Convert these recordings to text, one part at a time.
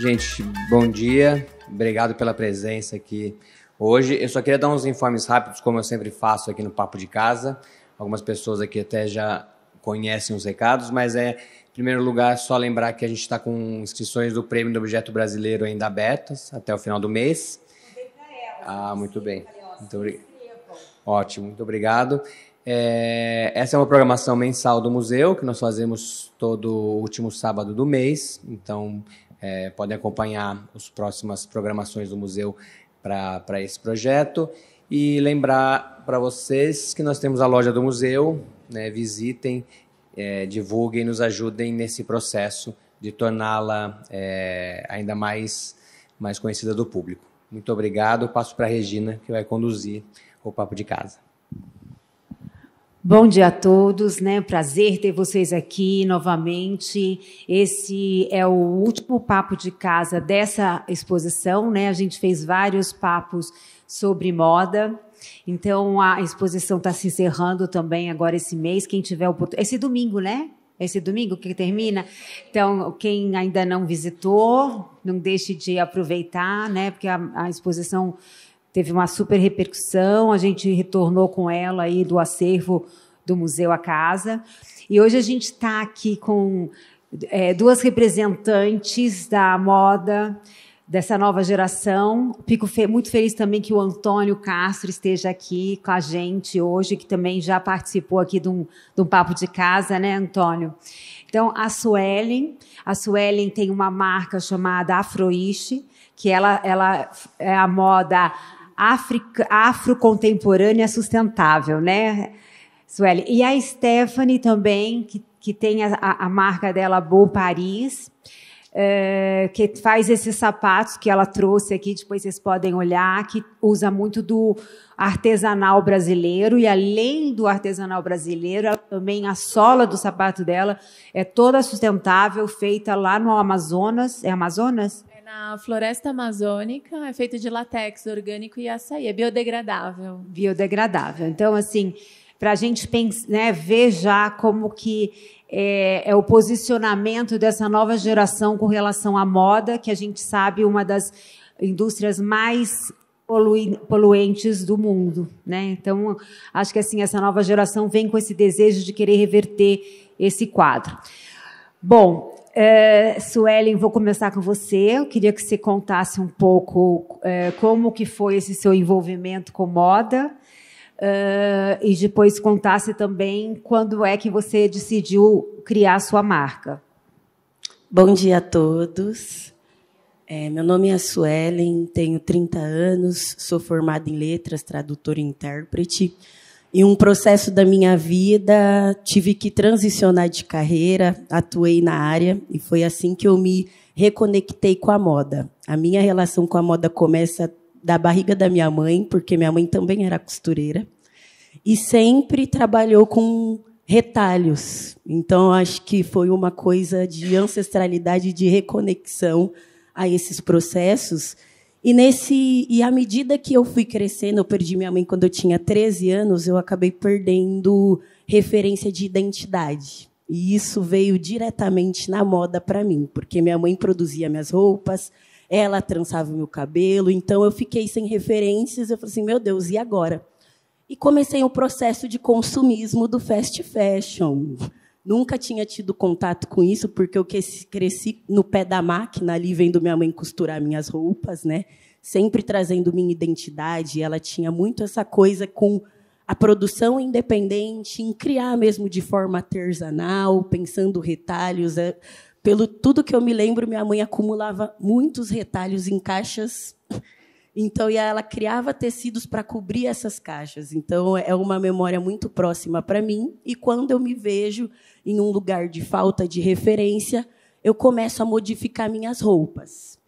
Gente, bom dia. Obrigado pela presença aqui hoje. Eu só queria dar uns informes rápidos, como eu sempre faço aqui no Papo de Casa. Algumas pessoas aqui até já conhecem os recados, mas em primeiro lugar, só lembrar que a gente está com inscrições do Prêmio do Objeto Brasileiro ainda abertas até o final do mês. Muito bem. Muito obrigado. Ótimo, muito obrigado. Essa é uma programação mensal do museu, que nós fazemos todo último sábado do mês. Então, podem acompanhar as próximas programações do museu para esse projeto. E lembrar para vocês que nós temos a loja do museu, né? Visitem, divulguem, nos ajudem nesse processo de torná-la ainda mais conhecida do público. Muito obrigado. Passo para a Regina, que vai conduzir o Papo de Casa. Bom dia a todos, né? Prazer ter vocês aqui novamente. Esse é o último Papo de Casa dessa exposição, né? A gente fez vários papos sobre moda. Então, a exposição está se encerrando também agora esse mês. Quem tiver oportunidade... Esse domingo, né? Esse domingo que termina. Então, quem ainda não visitou, não deixe de aproveitar, né? Porque a exposição teve uma super repercussão. A gente retornou com ela aí do acervo do Museu à Casa. E hoje a gente está aqui com duas representantes da moda dessa nova geração. Fico muito feliz também que o Antônio Castro esteja aqui com a gente hoje, que também já participou aqui de um Papo de Casa, né, Antônio? Então, a Suelen tem uma marca chamada Afroish, que ela é a moda afro-contemporânea sustentável, né, Suelen? E a Stephanie também, que tem a marca dela, Beau Paris, que faz esses sapatos que ela trouxe aqui, depois vocês podem olhar, que usa muito do artesanal brasileiro, e além do artesanal brasileiro, ela também, a sola do sapato dela é toda sustentável, feita lá no Amazonas. É Amazonas? É na floresta amazônica, é feito de látex orgânico e açaí, é biodegradável. Biodegradável. Então, assim, para a gente pensar, né, ver já como que é o posicionamento dessa nova geração com relação à moda, que a gente sabe uma das indústrias mais poluentes do mundo, né? Então, acho que assim essa nova geração vem com esse desejo de querer reverter esse quadro. Bom, Suelen, vou começar com você. Eu queria que você contasse um pouco como que foi esse seu envolvimento com moda. E depois contasse também quando é que você decidiu criar a sua marca. Bom dia a todos. Meu nome é Suelen, tenho 30 anos, sou formada em letras, tradutora e intérprete. Em um processo da minha vida, tive que transicionar de carreira, atuei na área, e foi assim que eu me reconectei com a moda. A minha relação com a moda começa da barriga da minha mãe, porque minha mãe também era costureira, e sempre trabalhou com retalhos. Então, acho que foi uma coisa de ancestralidade, de reconexão a esses processos. E à medida que eu fui crescendo, eu perdi minha mãe quando eu tinha 13 anos, eu acabei perdendo referência de identidade. E isso veio diretamente na moda para mim, porque minha mãe produzia minhas roupas, ela trançava o meu cabelo, então eu fiquei sem referências. Eu falei assim, meu Deus, e agora? E comecei o processo de consumismo do fast fashion. Nunca tinha tido contato com isso, porque eu cresci no pé da máquina, ali vendo minha mãe costurar minhas roupas, né? Sempre trazendo minha identidade. Ela tinha muito essa coisa com a produção independente, em criar mesmo de forma artesanal, pensando retalhos. Pelo tudo que eu me lembro, minha mãe acumulava muitos retalhos em caixas. Então, ela criava tecidos para cobrir essas caixas. Então, é uma memória muito próxima para mim. E quando eu me vejo em um lugar de falta de referência, eu começo a modificar minhas roupas.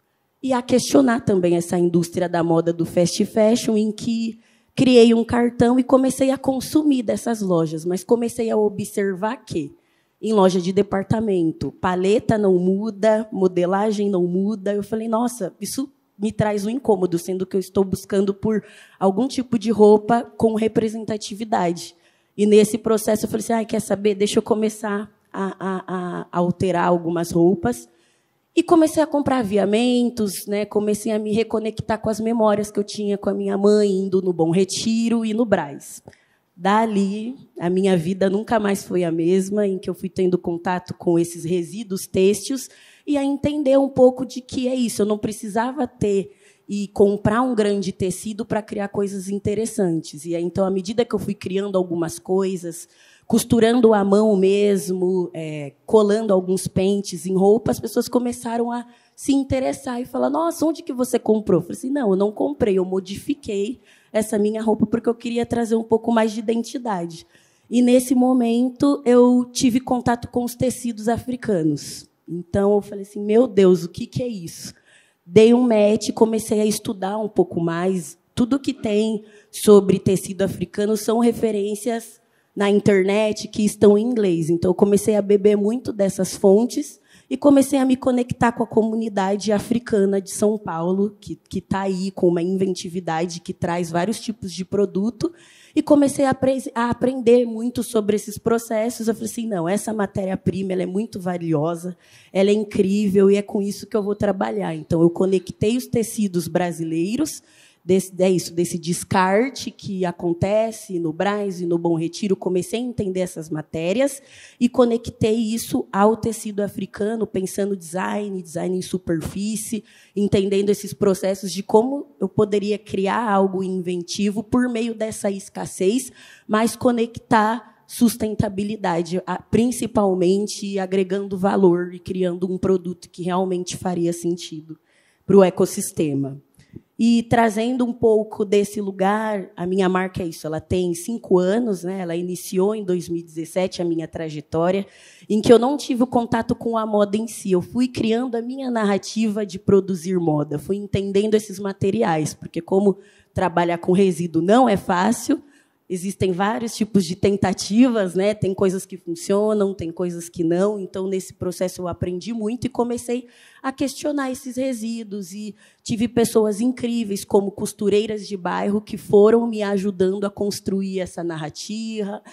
E a questionar também essa indústria da moda do fast fashion, em que criei um cartão e comecei a consumir dessas lojas. Mas comecei a observar que, em loja de departamento, paleta não muda, modelagem não muda. Eu falei, nossa, isso me traz um incômodo, sendo que eu estou buscando por algum tipo de roupa com representatividade. E, nesse processo, eu falei assim, quer saber? Deixa eu começar a alterar algumas roupas. E comecei a comprar aviamentos, né? Comecei a me reconectar com as memórias que eu tinha com a minha mãe, indo no Bom Retiro e no Brás. Dali, a minha vida nunca mais foi a mesma, em que eu fui tendo contato com esses resíduos têxteis e a entender um pouco de que é isso. Eu não precisava ter e comprar um grande tecido para criar coisas interessantes. E aí, então, à medida que eu fui criando algumas coisas, costurando à mão mesmo, colando alguns pentes em roupa, as pessoas começaram a se interessar e falar: nossa, onde que você comprou? Eu falei assim: não, eu não comprei, eu modifiquei essa minha roupa porque eu queria trazer um pouco mais de identidade. E, nesse momento, eu tive contato com os tecidos africanos. Então, eu falei assim: meu Deus, o que é isso? Dei um match, comecei a estudar um pouco mais. Tudo que tem sobre tecido africano são referências na internet que estão em inglês. Então, eu comecei a beber muito dessas fontes e comecei a me conectar com a comunidade africana de São Paulo, que está aí com uma inventividade que traz vários tipos de produto, e comecei a aprender muito sobre esses processos. Eu falei assim: não, essa matéria-prima ela é muito valiosa, ela é incrível, e é com isso que eu vou trabalhar. Então, eu conectei os tecidos brasileiros, desse descarte que acontece no Brás e no Bom Retiro, comecei a entender essas matérias e conectei isso ao tecido africano, pensando design em superfície, entendendo esses processos de como eu poderia criar algo inventivo por meio dessa escassez, mas conectar sustentabilidade, principalmente agregando valor e criando um produto que realmente faria sentido para o ecossistema. E trazendo um pouco desse lugar, a minha marca é isso, ela tem 5 anos, né? Ela iniciou em 2017 a minha trajetória, em que eu não tive o contato com a moda em si. Eu fui criando a minha narrativa de produzir moda, fui entendendo esses materiais, porque como trabalhar com resíduo não é fácil, existem vários tipos de tentativas, né? Tem coisas que funcionam, tem coisas que não. Então, nesse processo, eu aprendi muito e comecei a questionar esses resíduos. E tive pessoas incríveis, como costureiras de bairro, que foram me ajudando a construir essa narrativa.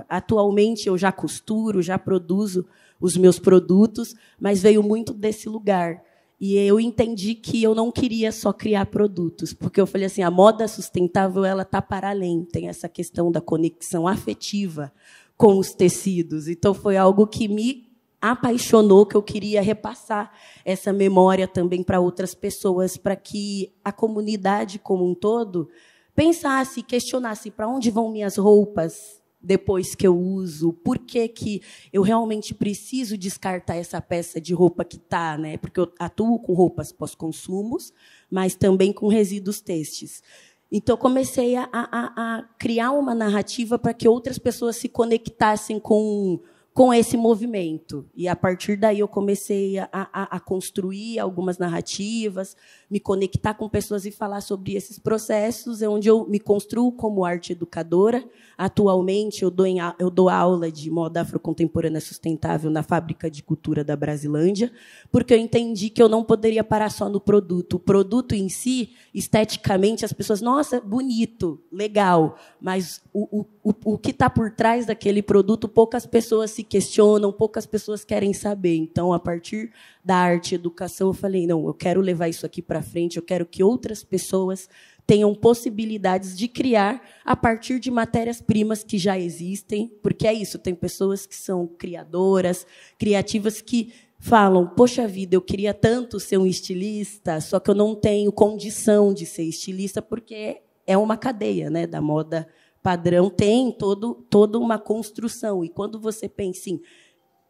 Atualmente, eu já costuro, já produzo os meus produtos, mas veio muito desse lugar. E eu entendi que eu não queria só criar produtos, porque eu falei assim: a moda sustentável ela está para além, tem essa questão da conexão afetiva com os tecidos. Então, foi algo que me apaixonou, que eu queria repassar essa memória também para outras pessoas, para que a comunidade como um todo pensasse, questionasse: para onde vão minhas roupas depois que eu uso, por que eu realmente preciso descartar essa peça de roupa que está, né? Porque eu atuo com roupas pós-consumos, mas também com resíduos têxteis. Então, comecei a criar uma narrativa para que outras pessoas se conectassem com esse movimento. E, a partir daí, eu comecei a construir algumas narrativas, me conectar com pessoas e falar sobre esses processos, é onde eu me construo como arte educadora. Atualmente, eu dou aula de moda afrocontemporânea sustentável na Fábrica de Cultura da Brasilândia, porque eu entendi que eu não poderia parar só no produto. O produto em si, esteticamente, as pessoas, nossa, bonito, legal, mas o que está por trás daquele produto, poucas pessoas se questionam, poucas pessoas querem saber. Então, a partir da arte e educação, eu falei: não, eu quero levar isso aqui para frente, eu quero que outras pessoas tenham possibilidades de criar a partir de matérias-primas que já existem, porque é isso, tem pessoas que são criadoras, criativas, que falam: poxa vida, eu queria tanto ser um estilista, só que eu não tenho condição de ser estilista, porque é uma cadeia, né, da moda padrão, tem toda uma construção. E quando você pensa em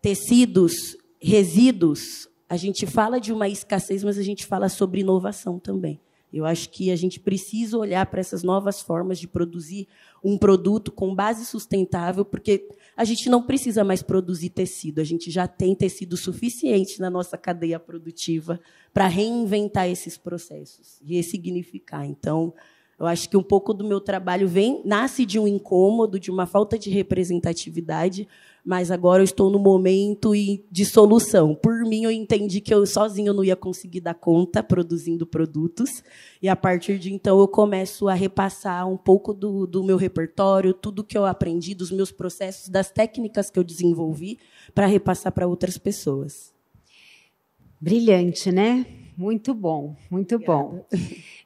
tecidos, resíduos, a gente fala de uma escassez, mas a gente fala sobre inovação também. Eu acho que a gente precisa olhar para essas novas formas de produzir um produto com base sustentável, porque a gente não precisa mais produzir tecido, a gente já tem tecido suficiente na nossa cadeia produtiva para reinventar esses processos, ressignificar. Então, eu acho que um pouco do meu trabalho nasce de um incômodo, de uma falta de representatividade, mas agora eu estou no momento de solução. Por mim, eu entendi que eu sozinho não ia conseguir dar conta produzindo produtos, e, a partir de então, eu começo a repassar um pouco do meu repertório, tudo que eu aprendi, dos meus processos, das técnicas que eu desenvolvi, para repassar para outras pessoas. Brilhante, né? Muito bom, muito bom.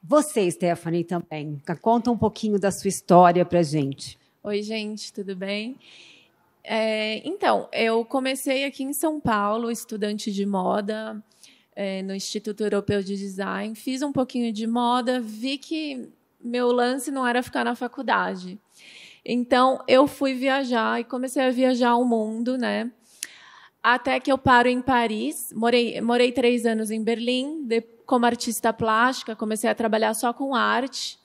Você, Stephanie, também. Conta um pouquinho da sua história para a gente. Oi, gente, tudo bem? Então, eu comecei aqui em São Paulo, estudante de moda, no Instituto Europeu de Design. Fiz um pouquinho de moda, vi que meu lance não era ficar na faculdade. Então, eu fui viajar e comecei a viajar o mundo, né? Até que eu paro em Paris. Morei 3 anos em Berlim, como artista plástica, comecei a trabalhar só com arte.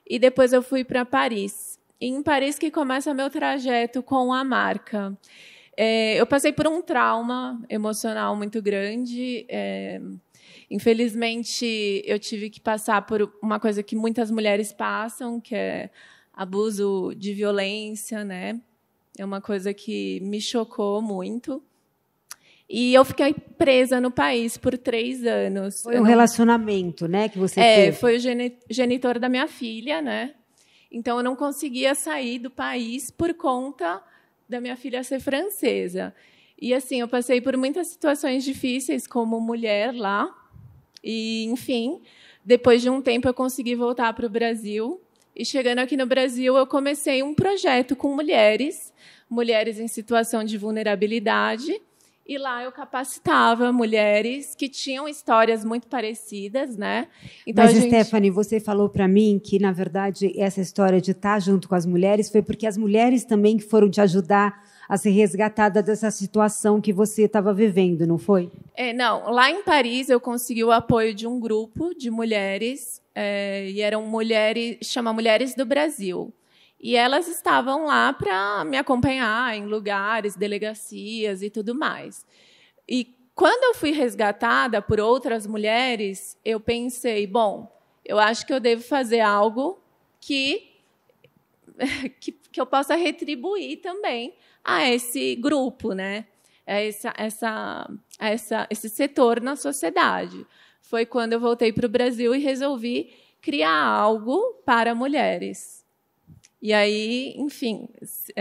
E depois eu fui para Paris. E em Paris que começa meu trajeto com a marca. Eu passei por um trauma emocional muito grande. Infelizmente, eu tive que passar por uma coisa que muitas mulheres passam, que é abuso de violência, né? É uma coisa que me chocou muito. E eu fiquei presa no país por 3 anos. Foi um relacionamento, né, que você teve? Foi o genitor da minha filha, né? Então, eu não conseguia sair do país por conta da minha filha ser francesa. E, assim, eu passei por muitas situações difíceis como mulher lá. E, enfim, depois de um tempo, eu consegui voltar para o Brasil. E, chegando aqui no Brasil, eu comecei um projeto com mulheres em situação de vulnerabilidade. E lá eu capacitava mulheres que tinham histórias muito parecidas, né? Então, mas, Stephanie, você falou para mim que, na verdade, essa história de estar junto com as mulheres foi porque as mulheres também que foram te ajudar a ser resgatada dessa situação que você estava vivendo, não foi? Não. Lá em Paris, eu consegui o apoio de um grupo de mulheres, e eram mulheres, chama Mulheres do Brasil. E elas estavam lá para me acompanhar em lugares, delegacias e tudo mais. E quando eu fui resgatada por outras mulheres, eu pensei, bom, eu acho que eu devo fazer algo que eu possa retribuir também a esse grupo, né? Esse setor na sociedade. Foi quando eu voltei para o Brasil e resolvi criar algo para mulheres. E aí, enfim, se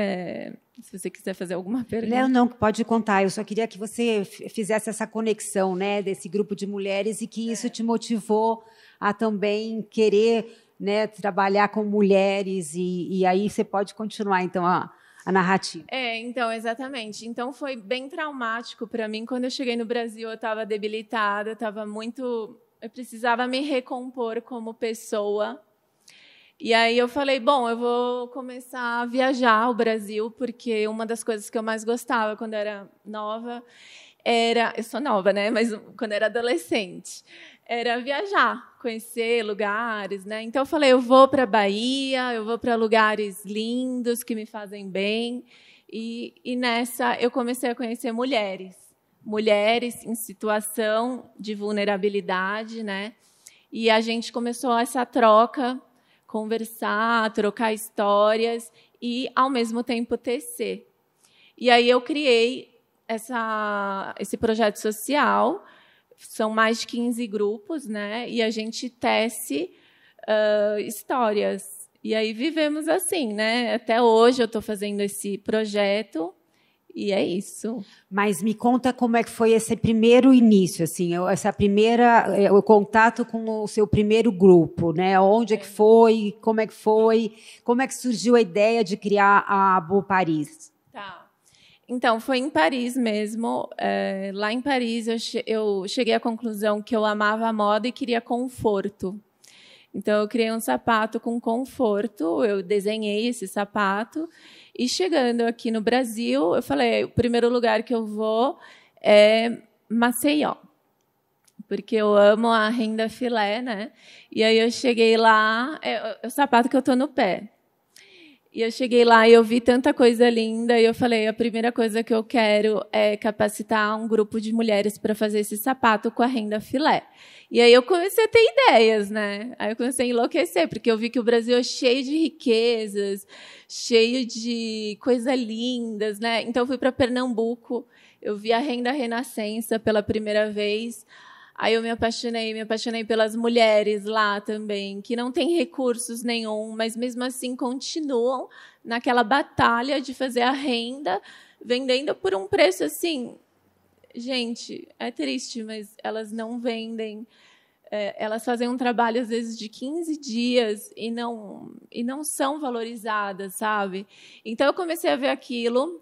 você quiser fazer alguma pergunta. Não, pode contar. Eu só queria que você fizesse essa conexão, né, desse grupo de mulheres e que isso te motivou a também querer, né, trabalhar com mulheres. E aí você pode continuar, então, a narrativa. Então, exatamente. Então, foi bem traumático para mim. Quando eu cheguei no Brasil, eu estava debilitada, eu precisava me recompor como pessoa. E aí eu falei, bom, eu vou começar a viajar o Brasil, porque uma das coisas que eu mais gostava quando eu era nova eu sou nova, né? Mas quando eu era adolescente, era viajar, conhecer lugares, né? Então eu falei, eu vou para a Bahia, eu vou para lugares lindos que me fazem bem. E nessa eu comecei a conhecer mulheres em situação de vulnerabilidade, né? E a gente começou essa troca, conversar, trocar histórias e, ao mesmo tempo, tecer. E aí eu criei esse projeto social. São mais de 15 grupos, né? E a gente tece histórias. E aí vivemos assim, né? Até hoje eu estou fazendo esse projeto. E é isso. Mas me conta como é que foi esse primeiro início, assim, o contato com o seu primeiro grupo, né? Onde é que foi? Como é que surgiu a ideia de criar a Beau Paris? Tá. Então, foi em Paris mesmo. Lá em Paris, eu cheguei à conclusão que eu amava a moda e queria conforto. Então, eu criei um sapato com conforto, eu desenhei esse sapato. E chegando aqui no Brasil, eu falei, o primeiro lugar que eu vou é Maceió, porque eu amo a renda filé, né? E aí eu cheguei lá, é o sapato que eu estou no pé. E eu cheguei lá e eu vi tanta coisa linda, e eu falei, a primeira coisa que eu quero é capacitar um grupo de mulheres para fazer esse sapato com a renda filé. E aí eu comecei a ter ideias, né? Aí eu comecei a enlouquecer, porque eu vi que o Brasil é cheio de riquezas, cheio de coisas lindas, né? Então eu fui para Pernambuco, eu vi a renda renascença pela primeira vez. Aí eu me apaixonei pelas mulheres lá também, que não têm recursos nenhum, mas mesmo assim continuam naquela batalha de fazer a renda, vendendo por um preço assim Gente, é triste, mas elas não vendem. Elas fazem um trabalho, às vezes, de 15 dias e não são valorizadas, sabe? Então, eu comecei a ver aquilo,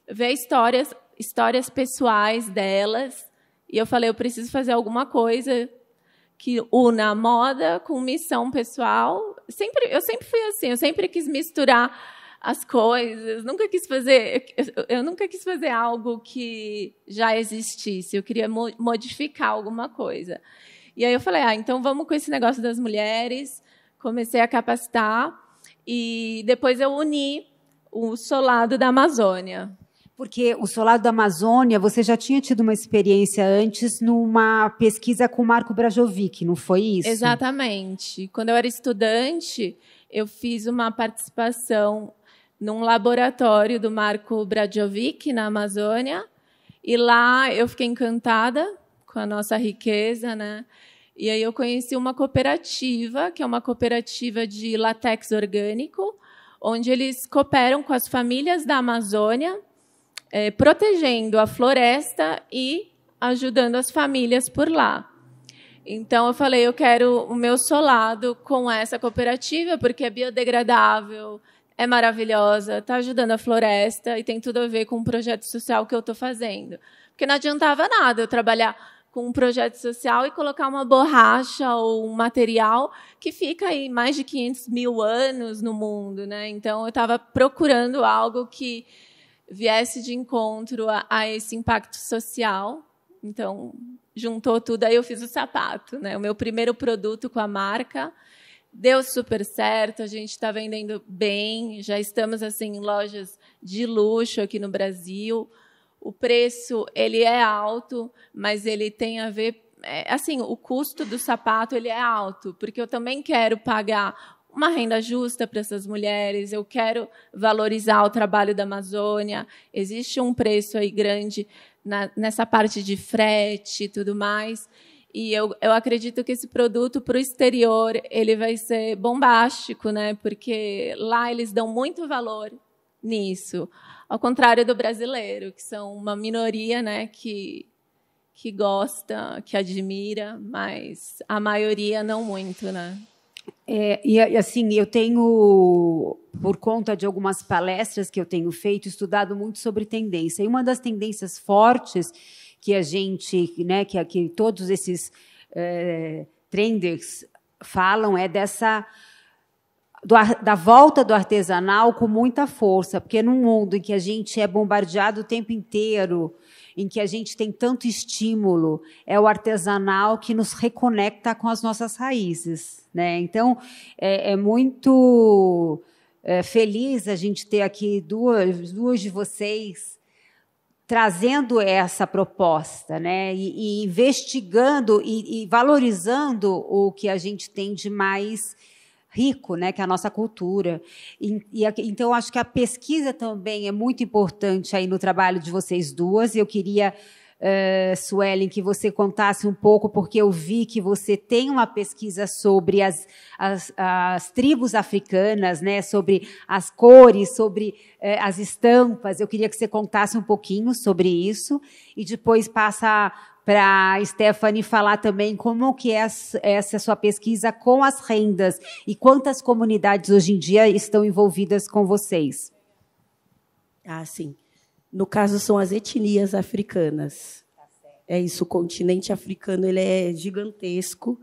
ver histórias pessoais delas, e eu falei, eu preciso fazer alguma coisa que una a moda com missão pessoal. Eu sempre fui assim, eu sempre quis misturar as coisas, eu nunca quis fazer algo que já existisse, eu queria modificar alguma coisa. E aí eu falei, então vamos com esse negócio das mulheres, comecei a capacitar, e depois eu uni o Solado da Amazônia. Porque o Solado da Amazônia, você já tinha tido uma experiência antes numa pesquisa com o Marco Brajovic, não foi isso? Exatamente. Quando eu era estudante, eu fiz uma participação num laboratório do Marco Brajovic, na Amazônia, e lá eu fiquei encantada com a nossa riqueza, né? E aí eu conheci uma cooperativa, que é uma cooperativa de látex orgânico, onde eles cooperam com as famílias da Amazônia, protegendo a floresta e ajudando as famílias por lá. Então, eu falei, eu quero o meu solado com essa cooperativa, porque é biodegradável, é maravilhosa, está ajudando a floresta e tem tudo a ver com o projeto social que eu estou fazendo. Porque não adiantava nada eu trabalhar com um projeto social e colocar uma borracha ou um material que fica aí mais de 500 mil anos no mundo, né? Então, eu estava procurando algo que viesse de encontro a esse impacto social. Então, juntou tudo, aí eu fiz o sapato, né? O meu primeiro produto com a marca. Deu super certo, a gente está vendendo bem, já estamos assim, em lojas de luxo aqui no Brasil. O preço ele é alto, mas ele tem a ver... assim, o custo do sapato ele é alto, porque eu também quero pagar uma renda justa para essas mulheres, eu quero valorizar o trabalho da Amazônia, existe um preço aí grande nessa parte de frete e tudo mais, e eu acredito que esse produto, para o exterior, ele vai ser bombástico, né? Porque lá eles dão muito valor nisso, ao contrário do brasileiro, que são uma minoria, né, que gosta, que admira, mas a maioria não muito, né? E assim, eu tenho, por conta de algumas palestras que eu tenho feito, estudado muito sobre tendência. E uma das tendências fortes que a gente, né, que todos esses trenders falam é da volta do artesanal com muita força, porque num mundo em que a gente é bombardeado o tempo inteiro, em que a gente tem tanto estímulo, é o artesanal que nos reconecta com as nossas raízes, né? Então, é muito feliz a gente ter aqui duas de vocês trazendo essa proposta, né? E investigando e valorizando o que a gente tem de mais rico, né, que é a nossa cultura. Então, acho que a pesquisa também é muito importante aí no trabalho de vocês duas. Eu queria, Suelen, que você contasse um pouco, porque eu vi que você tem uma pesquisa sobre as tribos africanas, né, sobre as cores, sobre as estampas. Eu queria que você contasse um pouquinho sobre isso e depois passa para a Stephanie falar também como que é essa sua pesquisa com as rendas e quantas comunidades hoje em dia estão envolvidas com vocês. Sim. No caso, são as etnias africanas. É isso, o continente africano ele é gigantesco,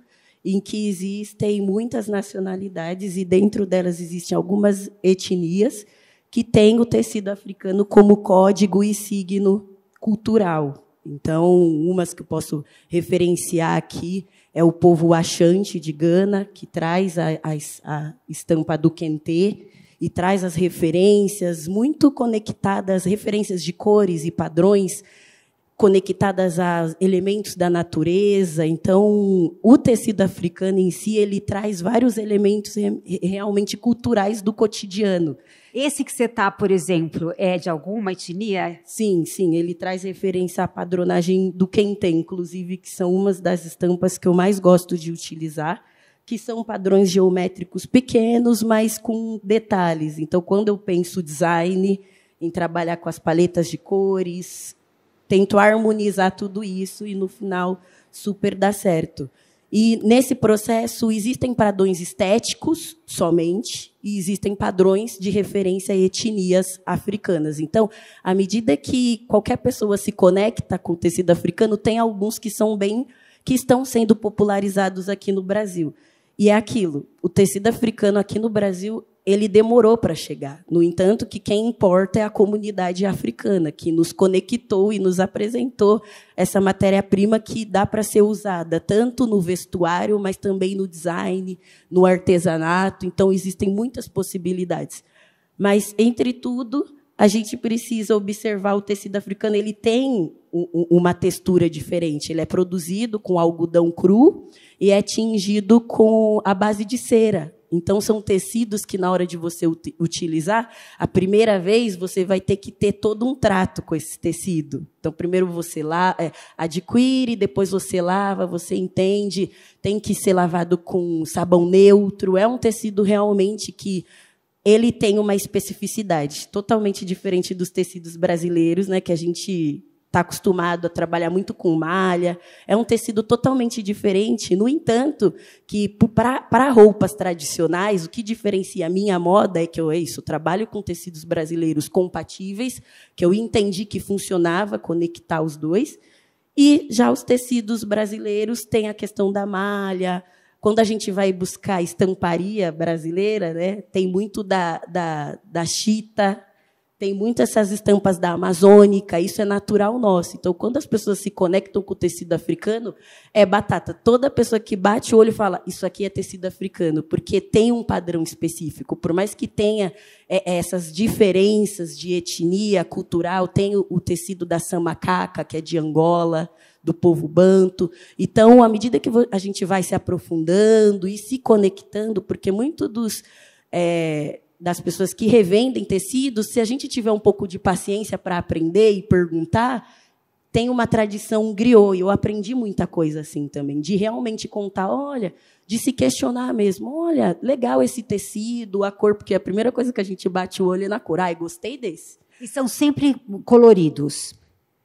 em que existem muitas nacionalidades, e dentro delas existem algumas etnias que têm o tecido africano como código e signo cultural. Então, umas que eu posso referenciar aqui é o povo Ashanti de Gana, que traz a estampa do kente e traz as referências muito conectadas, referências de cores e padrões conectadas a elementos da natureza. Então, o tecido africano em si ele traz vários elementos realmente culturais do cotidiano. Esse que você está, por exemplo, é de alguma etnia? Sim, ele traz referência à padronagem do kente, inclusive, que são umas das estampas que eu mais gosto de utilizar, que são padrões geométricos pequenos, mas com detalhes. Então, quando eu penso design, em trabalhar com as paletas de cores, tento harmonizar tudo isso e, no final, super dá certo. E, nesse processo, existem padrões estéticos somente e existem padrões de referência a etnias africanas. Então, à medida que qualquer pessoa se conecta com o tecido africano, tem alguns que estão sendo popularizados aqui no Brasil. E é aquilo, o tecido africano aqui no Brasil, ele demorou para chegar. No entanto, que quem importa é a comunidade africana, que nos conectou e nos apresentou essa matéria-prima que dá para ser usada tanto no vestuário, mas também no design, no artesanato. Então, existem muitas possibilidades. Mas, entre tudo, a gente precisa observar o tecido africano. Ele tem uma textura diferente. Ele é produzido com algodão cru e é tingido com a base de cera. Então, são tecidos que, na hora de você utilizar, a primeira vez você vai ter que ter todo um trato com esse tecido. Então, primeiro você adquire, depois você lava, você entende, tem que ser lavado com sabão neutro. É um tecido realmente que ele tem uma especificidade totalmente diferente dos tecidos brasileiros, né, que a gente está acostumado a trabalhar muito com malha. É um tecido totalmente diferente. No entanto, que para roupas tradicionais, o que diferencia a minha moda é que eu trabalho com tecidos brasileiros compatíveis, que eu entendi que funcionava conectar os dois, e já os tecidos brasileiros têm a questão da malha. Quando a gente vai buscar estamparia brasileira, né, tem muito da chita, tem muitas essas estampas da amazônica, isso é natural nosso. Então, quando as pessoas se conectam com o tecido africano, é batata. Toda pessoa que bate o olho fala, isso aqui é tecido africano, porque tem um padrão específico. Por mais que tenha essas diferenças de etnia, cultural, tem o tecido da samacaca, que é de Angola, do povo banto. Então, à medida que a gente vai se aprofundando e se conectando, porque muito das pessoas que revendem tecidos, se a gente tiver um pouco de paciência para aprender e perguntar, tem uma tradição griot. Eu aprendi muita coisa assim também, de realmente contar, olha, de se questionar mesmo. Olha, legal esse tecido, a cor, porque a primeira coisa que a gente bate o olho é na cor. Ai, gostei desse. E são sempre coloridos?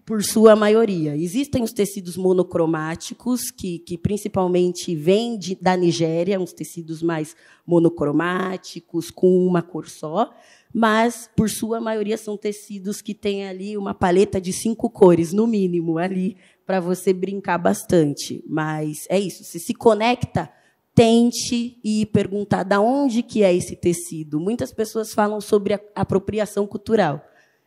Por sua maioria. Existem os tecidos monocromáticos, que principalmente vêm da Nigéria, uns tecidos mais monocromáticos, com uma cor só, mas, por sua maioria, são tecidos que têm ali uma paleta de 5 cores, no mínimo, ali, para você brincar bastante. Mas é isso, se conecta, tente e perguntar de onde que é esse tecido. Muitas pessoas falam sobre a apropriação cultural,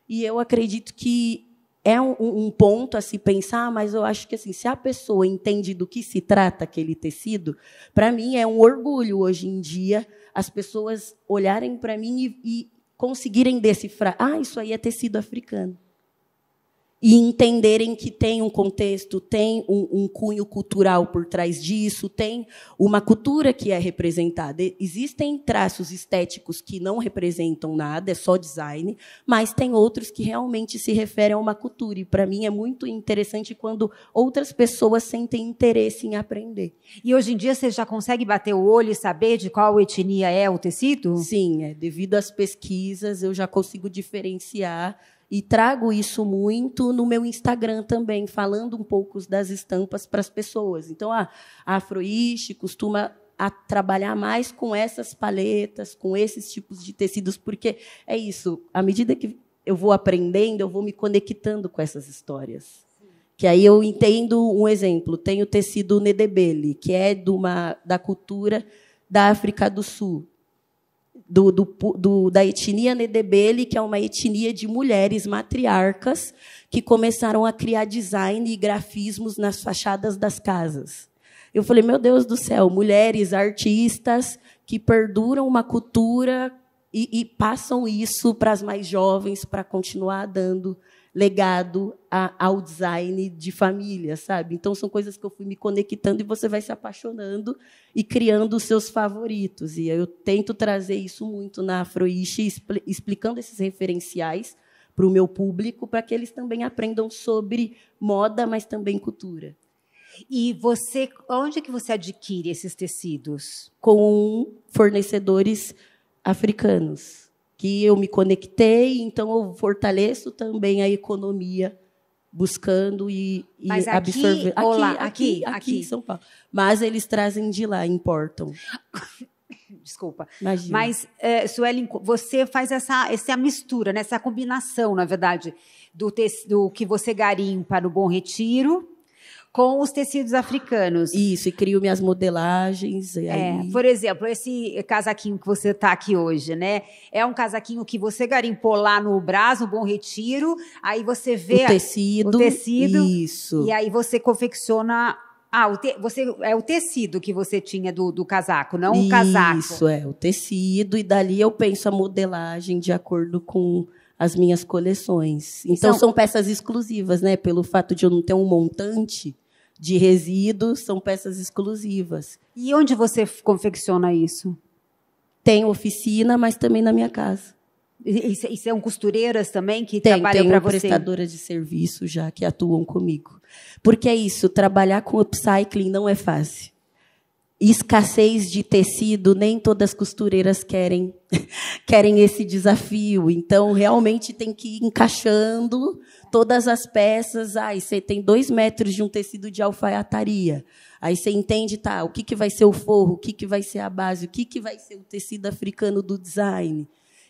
e eu acredito que é um ponto a se pensar, mas eu acho que assim, se a pessoa entende do que se trata aquele tecido, para mim é um orgulho hoje em dia as pessoas olharem para mim e conseguirem decifrar, isso aí é tecido africano. E entenderem que tem um contexto, tem um cunho cultural por trás disso, tem uma cultura que é representada. Existem traços estéticos que não representam nada, é só design, mas tem outros que realmente se referem a uma cultura. E, para mim, é muito interessante quando outras pessoas sentem interesse em aprender. E, hoje em dia, você já consegue bater o olho e saber de qual etnia é o tecido? Sim, devido às pesquisas, eu já consigo diferenciar. E trago isso muito no meu Instagram também, falando um pouco das estampas para as pessoas. Então, a Afroish costuma trabalhar mais com essas paletas, com esses tipos de tecidos, porque é isso, à medida que eu vou aprendendo, eu vou me conectando com essas histórias. Que aí eu entendo um exemplo. Tem o tecido Ndebele, que é da cultura da África do Sul. Da etnia Ndebele, que é uma etnia de mulheres matriarcas que começaram a criar design e grafismos nas fachadas das casas. Eu falei, meu Deus do céu, mulheres artistas que perduram uma cultura e passam isso para as mais jovens para continuar dando legado ao design de família, sabe? Então, são coisas que eu fui me conectando e você vai se apaixonando e criando os seus favoritos. E eu tento trazer isso muito na Afroish, explicando esses referenciais para o meu público, para que eles também aprendam sobre moda, mas também cultura. E onde que você adquire esses tecidos? Com fornecedores africanos, que eu me conectei, então eu fortaleço também a economia buscando e Mas absorvendo. Aqui Aqui em São Paulo. Mas eles trazem de lá, importam. Desculpa. Imagina. Mas, Suelen, você faz essa mistura, né? Essa combinação, na verdade, do que você garimpa no Bom Retiro com os tecidos africanos. Isso, e crio minhas modelagens. E aí... Por exemplo, esse casaquinho que você está aqui hoje, né? É um casaquinho que você garimpou lá no Brás, no Bom Retiro, aí você vê o tecido. Isso. E aí você confecciona... é o tecido que você tinha do casaco, não o casaco. Isso, o tecido, e dali eu penso a modelagem de acordo com as minhas coleções. Então, são peças exclusivas, né? Pelo fato de eu não ter um montante de resíduos, são peças exclusivas. E onde você confecciona isso? Tem oficina, mas também na minha casa. E são costureiras também que trabalham para você? Tem prestadoras de serviço já que atuam comigo. Porque é isso, trabalhar com upcycling não é fácil. Escassez de tecido, nem todas as costureiras querem esse desafio. Então, realmente tem que ir encaixando todas as peças. Você tem 2 metros de um tecido de alfaiataria. Aí você entende, o que vai ser o forro, o que vai ser a base, o que vai ser o tecido africano do design.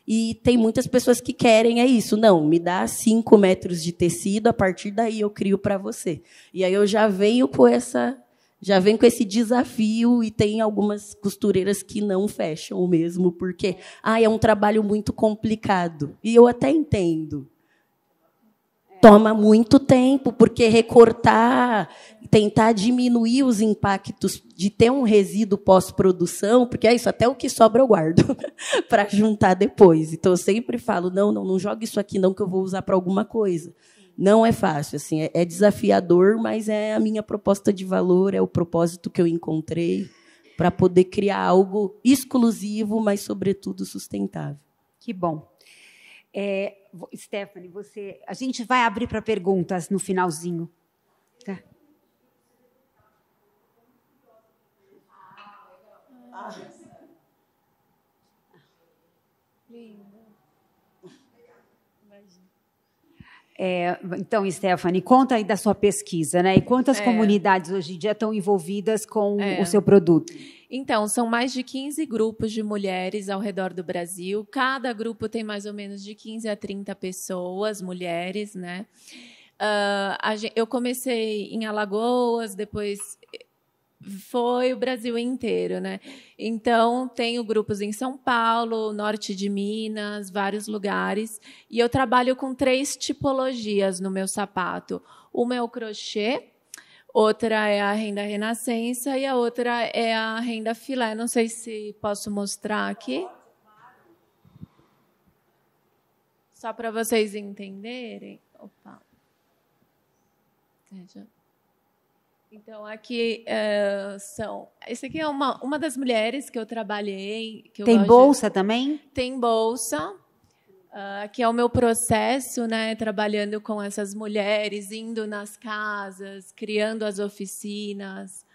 E tem muitas pessoas que querem isso. Não, me dá 5 metros de tecido, a partir daí eu crio para você. E aí eu já venho com esse desafio, e tem algumas costureiras que não fecham mesmo, porque é um trabalho muito complicado. E eu até entendo. Toma muito tempo, porque recortar, tentar diminuir os impactos de ter um resíduo pós-produção, porque é isso, até o que sobra eu guardo para juntar depois. Então, eu sempre falo, não jogue isso aqui não, que eu vou usar para alguma coisa. Não é fácil, assim, é desafiador, mas é a minha proposta de valor, é o propósito que eu encontrei para poder criar algo exclusivo, mas, sobretudo, sustentável. Que bom. Stephanie, a gente vai abrir para perguntas no finalzinho. Tá? Então, Stephanie, conta aí da sua pesquisa, né? E quantas comunidades hoje em dia estão envolvidas com o seu produto? Então, são mais de 15 grupos de mulheres ao redor do Brasil. Cada grupo tem mais ou menos de 15 a 30 pessoas, mulheres, né? Eu comecei em Alagoas, depois foi o Brasil inteiro, né? Então, tenho grupos em São Paulo, norte de Minas, vários lugares. E eu trabalho com 3 tipologias no meu sapato. Uma é o crochê, outra é a renda renascença e a outra é a renda filé. Não sei se posso mostrar aqui. Só para vocês entenderem. Opa. Então, aqui essa aqui é uma das mulheres que eu trabalhei. Que eu tem bolsa também? Tem bolsa. Que é o meu processo, né, trabalhando com essas mulheres, indo nas casas, criando as oficinas.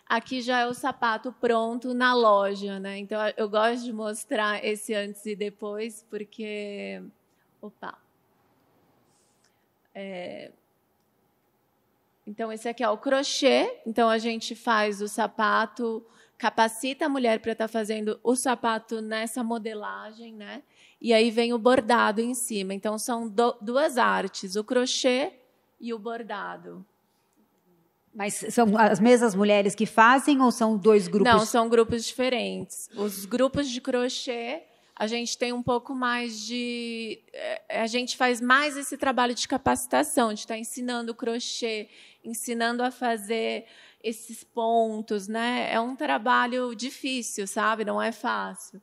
Aqui já é o sapato pronto na loja, né? Então, eu gosto de mostrar esse antes e depois, porque... Opa! Então, esse aqui é o crochê. Então, a gente faz o sapato, capacita a mulher para estar fazendo o sapato nessa modelagem, né? E aí vem o bordado em cima. Então, são 2 artes, o crochê e o bordado. Mas são as mesmas mulheres que fazem ou são 2 grupos? Não, são grupos diferentes. Os grupos de crochê, a gente tem um pouco mais de... A gente faz mais esse trabalho de capacitação, de estar ensinando o crochê, ensinando a fazer esses pontos, né? É um trabalho difícil, sabe? Não é fácil.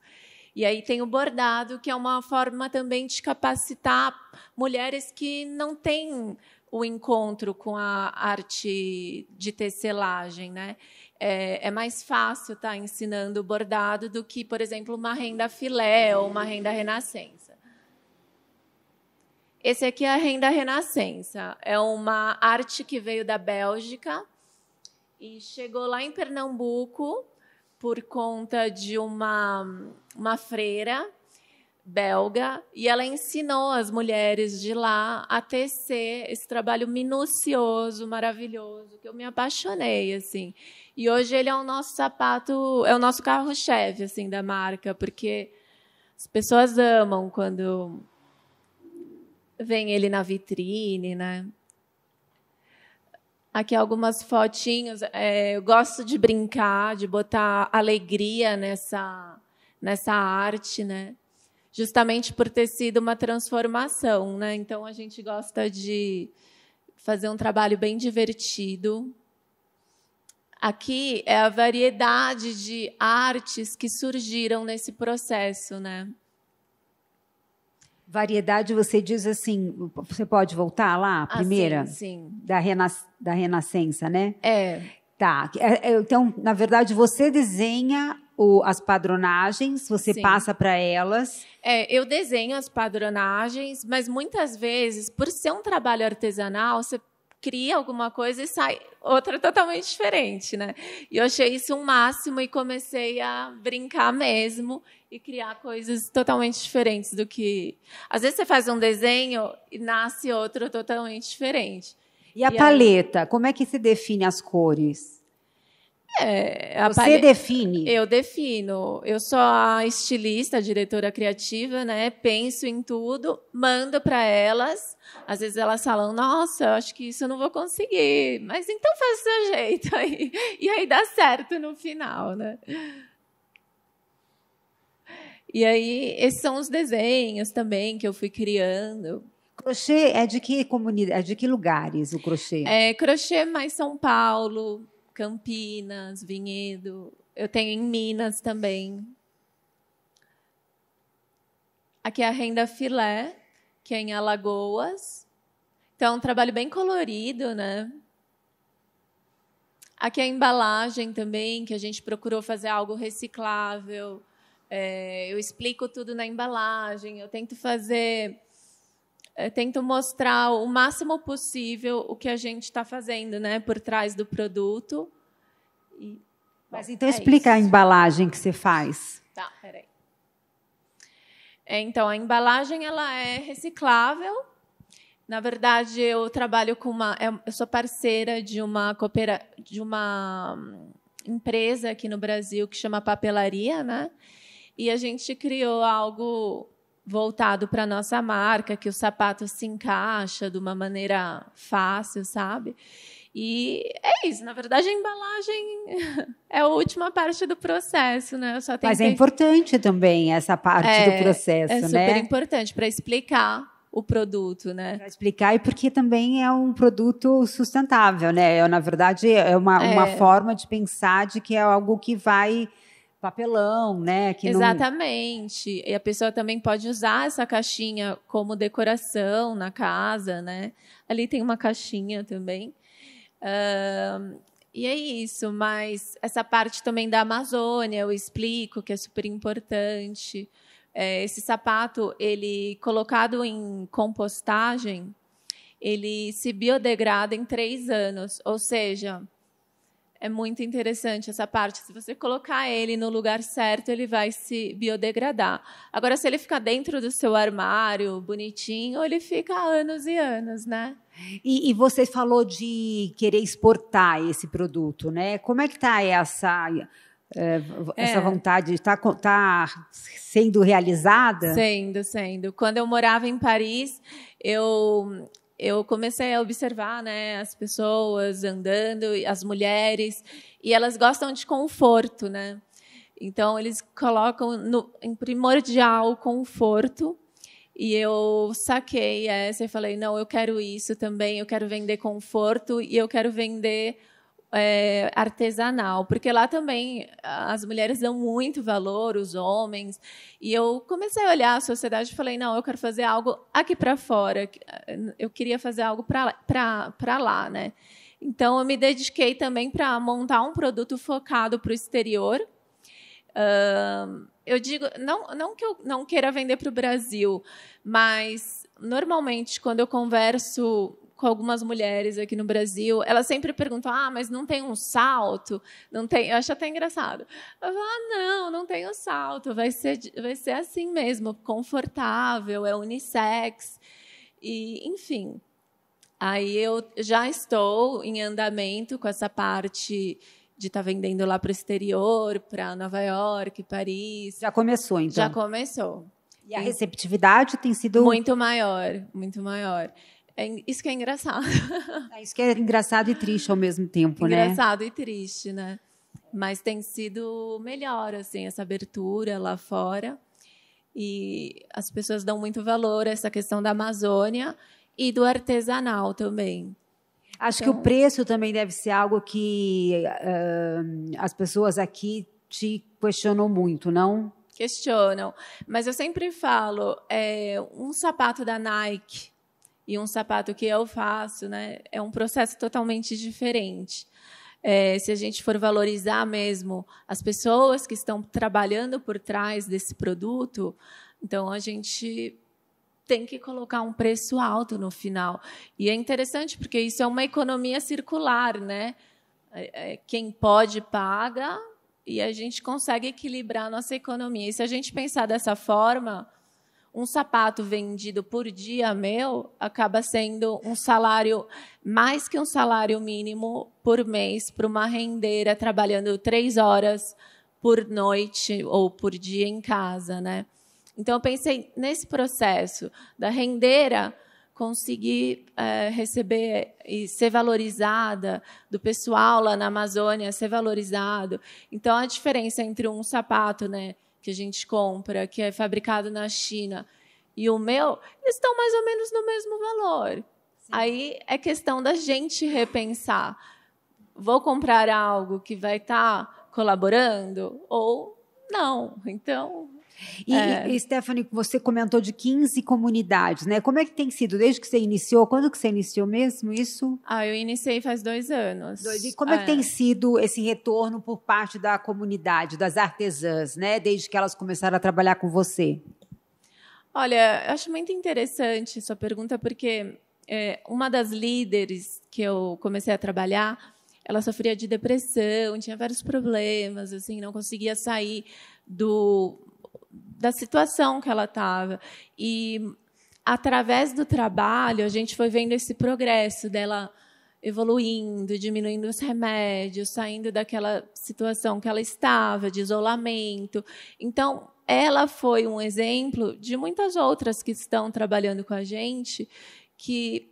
E aí tem o bordado, que é uma forma também de capacitar mulheres que não têm o encontro com a arte de tecelagem, né? É mais fácil estar ensinando o bordado do que, por exemplo, uma renda filé ou uma renda renascença. Esse aqui é a renda renascença. É uma arte que veio da Bélgica e chegou lá em Pernambuco por conta de uma freira belga, e ela ensinou as mulheres de lá a tecer esse trabalho minucioso, maravilhoso, que eu me apaixonei, assim. E hoje ele é o nosso sapato, é o nosso carro-chefe, assim, da marca, porque as pessoas amam quando vem ele na vitrine, né? Aqui algumas fotinhos. Eu gosto de brincar, de botar alegria nessa arte, né? Justamente por ter sido uma transformação, né? Então a gente gosta de fazer um trabalho bem divertido. Aqui é a variedade de artes que surgiram nesse processo, né? Variedade, você diz assim, você pode voltar lá, a primeira? Sim. Da Renascença, né? Tá. Então, na verdade, você desenha as padronagens, você passa para elas. Eu desenho as padronagens, mas muitas vezes, por ser um trabalho artesanal, você cria alguma coisa e sai outra totalmente diferente, né? E eu achei isso um máximo e comecei a brincar mesmo e criar coisas totalmente diferentes do que... Às vezes você faz um desenho e nasce outro totalmente diferente. E a paleta, como é que se define as cores? Você define? Eu defino. Eu sou a estilista, a diretora criativa, né? Penso em tudo, mando para elas. Às vezes elas falam, nossa, eu acho que isso eu não vou conseguir. Mas então faz do seu jeito. E aí dá certo no final, né? E aí, esses são os desenhos também que eu fui criando. Crochê é de que comunidade, é de que lugares o crochê? Crochê mais São Paulo, Campinas, Vinhedo. Eu tenho em Minas também. Aqui é a Renda Filé, que é em Alagoas. Então, é um trabalho bem colorido, né? Aqui é a embalagem também, que a gente procurou fazer algo reciclável. Eu explico tudo na embalagem. Eu tento mostrar o máximo possível o que a gente está fazendo, né, por trás do produto. Mas então explica isso. A embalagem que você faz. Tá, peraí. Então, a embalagem ela é reciclável. Na verdade, eu trabalho com eu sou parceira de uma empresa aqui no Brasil que chama Papelaria, né? E a gente criou algo voltado para a nossa marca, que o sapato se encaixa de uma maneira fácil, sabe? E é isso. Na verdade, a embalagem é a última parte do processo, né? Mas é importante também essa parte do processo, né? É super importante para explicar o produto, né? Para explicar, e porque também é um produto sustentável, né? Na verdade, é uma forma de pensar de que é algo que vai... papelão, né? Que exatamente. E a pessoa também pode usar essa caixinha como decoração na casa, né? Ali tem uma caixinha também. E é isso, mas essa parte também da Amazônia, eu explico que é super importante. Esse sapato, ele colocado em compostagem, ele se biodegrada em 3 anos, ou seja... É muito interessante essa parte. Se você colocar ele no lugar certo, ele vai se biodegradar. Agora, se ele ficar dentro do seu armário, bonitinho, ele fica anos e anos, né? E você falou de querer exportar esse produto, né? Como é que está essa vontade? Está sendo realizada? Sendo. Quando eu morava em Paris, eu comecei a observar, né, as pessoas andando, as mulheres, e elas gostam de conforto, né? Então, eles colocam em primordial o conforto, e eu saquei essa e falei, não, eu quero isso também, eu quero vender conforto e eu quero vender artesanal, porque lá também as mulheres dão muito valor, os homens, e eu comecei a olhar a sociedade e falei, não, eu quero fazer algo aqui para fora, eu queria fazer algo para lá, né? Então, eu me dediquei também para montar um produto focado para o exterior. Eu digo, não que eu não queira vender para o Brasil, mas, normalmente, quando eu converso com algumas mulheres aqui no Brasil, elas sempre perguntam, mas não tem um salto? Não tem? Eu acho até engraçado. Eu falo, não tem um salto, vai ser assim mesmo, confortável, é unissex, e, enfim. Aí eu já estou em andamento com essa parte de estar vendendo lá para o exterior, para Nova York, Paris. Já começou, então? Já começou. E a receptividade tem sido... Muito maior, muito maior. Isso que é engraçado. Isso que é engraçado e triste ao mesmo tempo, né? Engraçado e triste, né? Mas tem sido melhor, assim, essa abertura lá fora. E as pessoas dão muito valor a essa questão da Amazônia e do artesanal também. Acho que o preço também deve ser algo que as pessoas aqui te questionam muito, não? Questionam. Mas eu sempre falo, um sapato da Nike e um sapato que eu faço, né, é um processo totalmente diferente. Se a gente for valorizar mesmo as pessoas que estão trabalhando por trás desse produto, então a gente tem que colocar um preço alto no final. E é interessante porque isso é uma economia circular, né? Quem pode paga e a gente consegue equilibrar a nossa economia. E se a gente pensar dessa forma, um sapato vendido por dia meu acaba sendo um salário, mais que um salário mínimo por mês para uma rendeira trabalhando 3 horas por noite ou por dia em casa, né? Então, eu pensei nesse processo da rendeira conseguir receber e ser valorizada, do pessoal lá na Amazônia ser valorizado. Então, a diferença entre um sapato, né, que a gente compra, que é fabricado na China, e o meu, eles estão mais ou menos no mesmo valor. Sim. Aí é questão da gente repensar. Vou comprar algo que vai estar colaborando ou não? Então... E, Stephanie, você comentou de 15 comunidades, né? Como é que tem sido desde que você iniciou? Quando que você iniciou mesmo isso? Eu iniciei faz 2 anos. E como é que tem sido esse retorno por parte da comunidade, das artesãs, né? Desde que elas começaram a trabalhar com você? Olha, eu acho muito interessante sua pergunta, porque uma das líderes que eu comecei a trabalhar, ela sofria de depressão, tinha vários problemas, assim, não conseguia sair da situação que ela estava. E, através do trabalho, a gente foi vendo esse progresso dela evoluindo, diminuindo os remédios, saindo daquela situação que ela estava, de isolamento. Então, ela foi um exemplo de muitas outras que estão trabalhando com a gente, que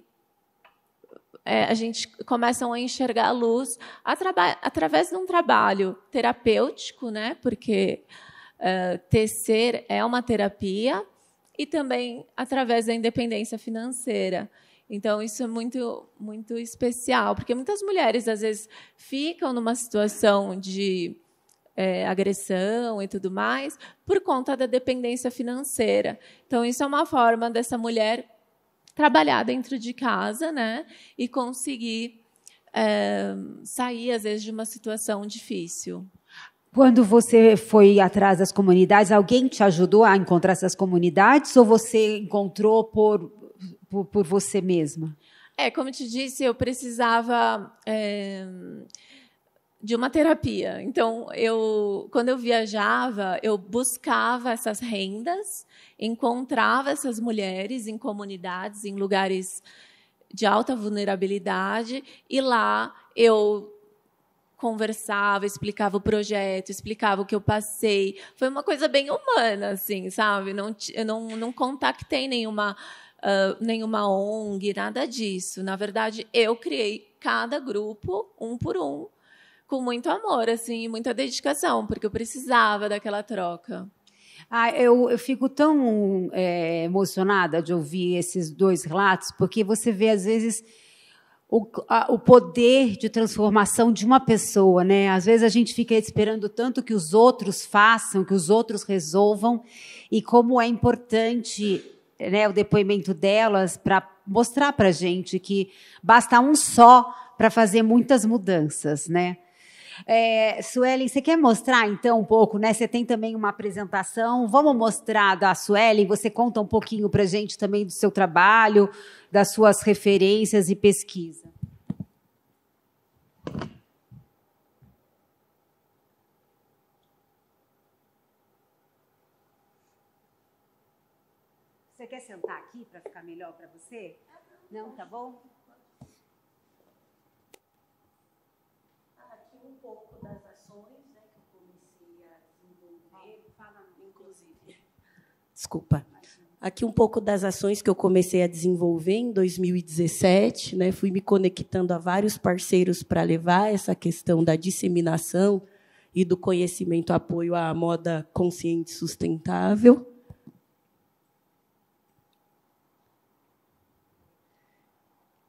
a gente começa a enxergar a luz através de um trabalho terapêutico, né? Porque tecer é uma terapia, e também através da independência financeira. Então, isso é muito, muito especial, porque muitas mulheres, às vezes, ficam numa situação de agressão e tudo mais por conta da dependência financeira. Então, isso é uma forma dessa mulher trabalhar dentro de casa, né, e conseguir sair, às vezes, de uma situação difícil. Quando você foi atrás das comunidades, alguém te ajudou a encontrar essas comunidades ou você encontrou por você mesma? Como eu te disse, eu precisava de uma terapia. Então, quando eu viajava, eu buscava essas rendas, encontrava essas mulheres em comunidades, em lugares de alta vulnerabilidade, e lá eu conversava, explicava o projeto, explicava o que eu passei. Foi uma coisa bem humana, assim, sabe? Eu não contactei nenhuma ONG, nada disso. Na verdade, eu criei cada grupo, um por um, com muito amor, assim, muita dedicação, porque eu precisava daquela troca. Eu fico tão emocionada de ouvir esses 2 relatos, porque você vê, às vezes, o poder de transformação de uma pessoa, né? Às vezes a gente fica esperando tanto que os outros façam, que os outros resolvam, e como é importante, né, o depoimento delas para mostrar para a gente que basta um só para fazer muitas mudanças, né? Suelen, você quer mostrar, então, um pouco, né? Você tem também uma apresentação. Vamos mostrar da Suelen. Você conta um pouquinho para a gente também do seu trabalho, das suas referências e pesquisa. Você quer sentar aqui para ficar melhor para você? Não, tá bom? Aqui um pouco das ações, né, que eu comecei a desenvolver, inclusive. Desculpa. Aqui um pouco das ações que eu comecei a desenvolver em 2017, né, fui me conectando a vários parceiros para levar essa questão da disseminação e do conhecimento apoio à moda consciente e sustentável.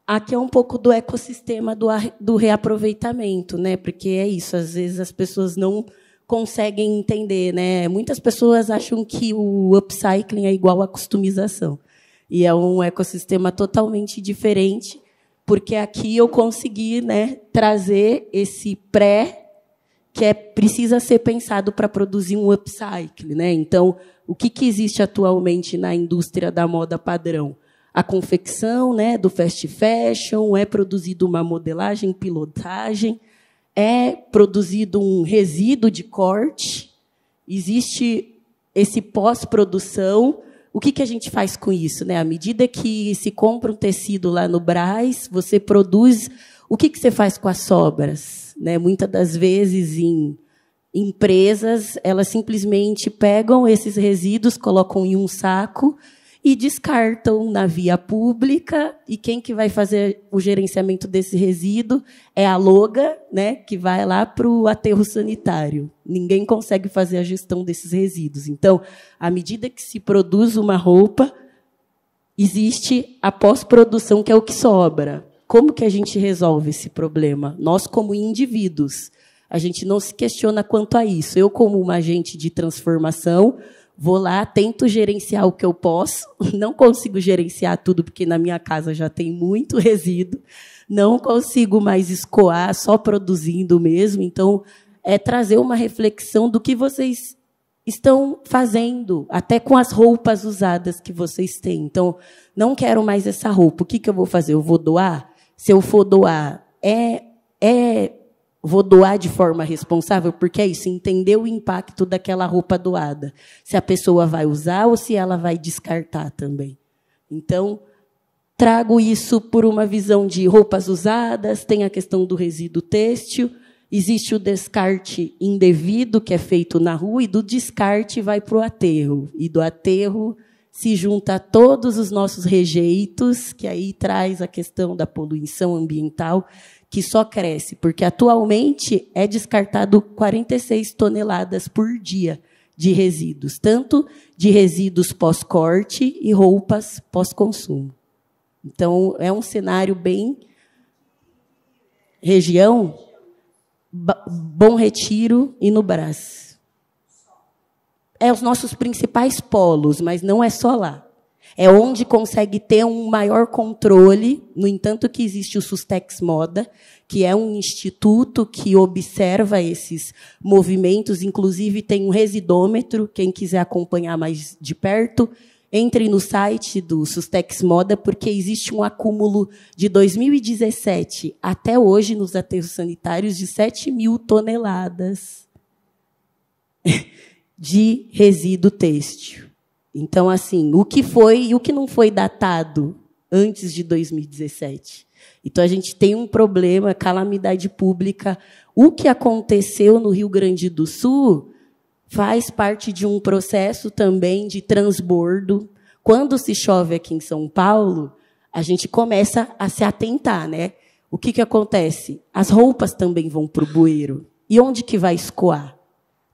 Aqui é um pouco do ecossistema do reaproveitamento, né? Porque é isso, às vezes as pessoas não conseguem entender, né? Muitas pessoas acham que o upcycling é igual à customização. E é um ecossistema totalmente diferente, porque aqui eu consegui, né, trazer esse que precisa ser pensado para produzir um upcycling, né? Então, o que existe atualmente na indústria da moda padrão? A confecção, né, do fast fashion, é produzido uma modelagem, pilotagem, é produzido um resíduo de corte, existe esse pós-produção. O que a gente faz com isso, né? À medida que se compra um tecido lá no Brás, você produz. O que você faz com as sobras, né? Muitas das vezes, em empresas, elas simplesmente pegam esses resíduos, colocam em um saco e descartam na via pública, e quem que vai fazer o gerenciamento desse resíduo é a Loga, né, que vai lá para o aterro sanitário. Ninguém consegue fazer a gestão desses resíduos. Então, à medida que se produz uma roupa, existe a pós-produção, que é o que sobra. Como que a gente resolve esse problema? Nós, como indivíduos, a gente não se questiona quanto a isso. Eu, como uma agente de transformação, vou lá, tento gerenciar o que eu posso. Não consigo gerenciar tudo, porque na minha casa já tem muito resíduo. Não consigo mais escoar, só produzindo mesmo. Então, é trazer uma reflexão do que vocês estão fazendo, até com as roupas usadas que vocês têm. Então, não quero mais essa roupa. O que eu vou fazer? Eu vou doar? Se eu for doar, vou doar de forma responsável, porque é isso, entender o impacto daquela roupa doada. Se a pessoa vai usar ou se ela vai descartar também. Então, trago isso por uma visão de roupas usadas, tem a questão do resíduo têxtil, existe o descarte indevido, que é feito na rua, e do descarte vai para o aterro. E do aterro se junta a todos os nossos rejeitos, que aí traz a questão da poluição ambiental, que só cresce, porque atualmente é descartado 46 toneladas por dia de resíduos, tanto de resíduos pós-corte e roupas pós-consumo. Então, é um cenário bem... Região, Bom Retiro e no Brás. É os nossos principais polos, mas não é só lá. É onde consegue ter um maior controle, no entanto que existe o Sustex Moda, que é um instituto que observa esses movimentos, inclusive tem um residômetro, quem quiser acompanhar mais de perto, entre no site do Sustex Moda, porque existe um acúmulo de 2017 até hoje nos aterros sanitários de 7.000 toneladas de resíduo têxtil. Então, assim, o que foi e o que não foi datado antes de 2017. Então, a gente tem um problema, calamidade pública. O que aconteceu no Rio Grande do Sul faz parte de um processo também de transbordo. Quando se chove aqui em São Paulo, a gente começa a se atentar, né? O que acontece? As roupas também vão para o bueiro. E onde que vai escoar?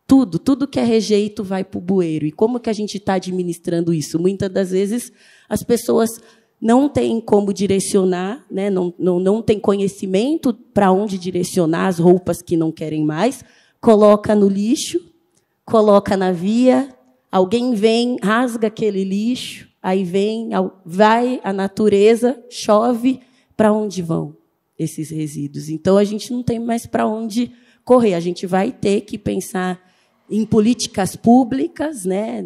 Tudo que é rejeito vai para o bueiro. E como que a gente está administrando isso? Muitas das vezes as pessoas não têm como direcionar, né? não têm conhecimento para onde direcionar as roupas que não querem mais, coloca no lixo, coloca na via, alguém vem, rasga aquele lixo, aí vai a natureza, chove, para onde vão esses resíduos? Então, a gente não tem mais para onde correr, a gente vai ter que pensar em políticas públicas, né?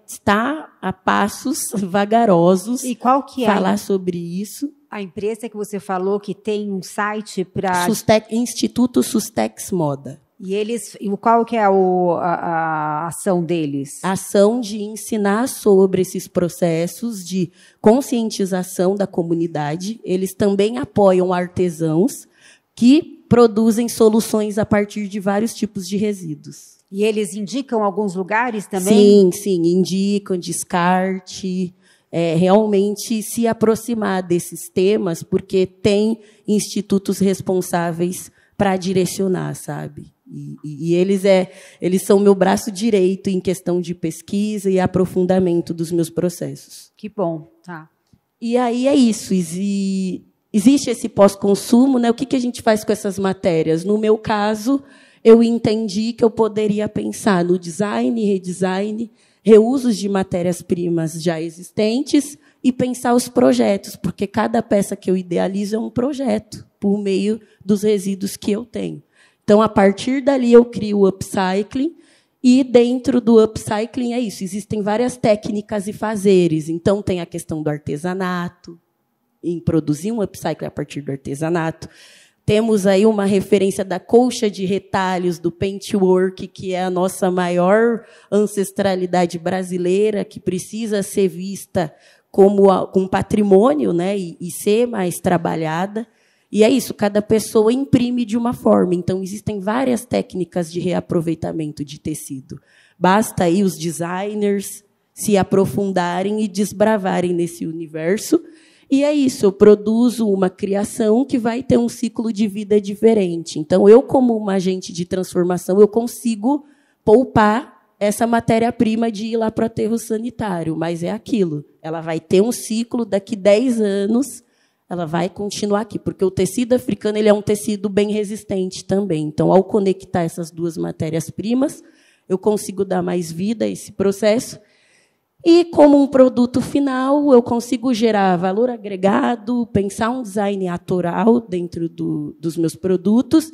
Está a passos vagarosos. E qual que é falar sobre isso? A empresa que você falou que tem um site para Instituto Sustex Moda. E qual que é a ação deles? A ação de ensinar sobre esses processos de conscientização da comunidade. Eles também apoiam artesãos que produzem soluções a partir de vários tipos de resíduos. E eles indicam alguns lugares também? Sim, indicam descarte, realmente se aproximar desses temas, porque tem institutos responsáveis para direcionar, sabe? E eles são meu braço direito em questão de pesquisa e aprofundamento dos meus processos. Que bom, tá. E aí é isso. Existe esse pós-consumo, né? O que a gente faz com essas matérias? No meu caso, eu entendi que eu poderia pensar no design, redesign, reusos de matérias-primas já existentes e pensar os projetos, porque cada peça que eu idealizo é um projeto, por meio dos resíduos que eu tenho. Então, a partir dali, eu crio o upcycling, e dentro do upcycling é isso, existem várias técnicas e fazeres. Então, tem a questão do artesanato, em produzir um upcycling a partir do artesanato. Temos aí uma referência da colcha de retalhos, do paintwork, que é a nossa maior ancestralidade brasileira, que precisa ser vista como um patrimônio, né, e ser mais trabalhada. E é isso, cada pessoa imprime de uma forma. Então, existem várias técnicas de reaproveitamento de tecido. Basta aí os designers se aprofundarem e desbravarem nesse universo. E é isso, eu produzo uma criação que vai ter um ciclo de vida diferente. Então, eu, como uma agente de transformação, eu consigo poupar essa matéria-prima de ir lá para o aterro sanitário. Mas é aquilo, ela vai ter um ciclo, daqui 10 anos, ela vai continuar aqui, porque o tecido africano ele é um tecido bem resistente também. Então, ao conectar essas duas matérias-primas, eu consigo dar mais vida a esse processo. E, como um produto final, eu consigo gerar valor agregado, pensar um design autoral dentro dos meus produtos,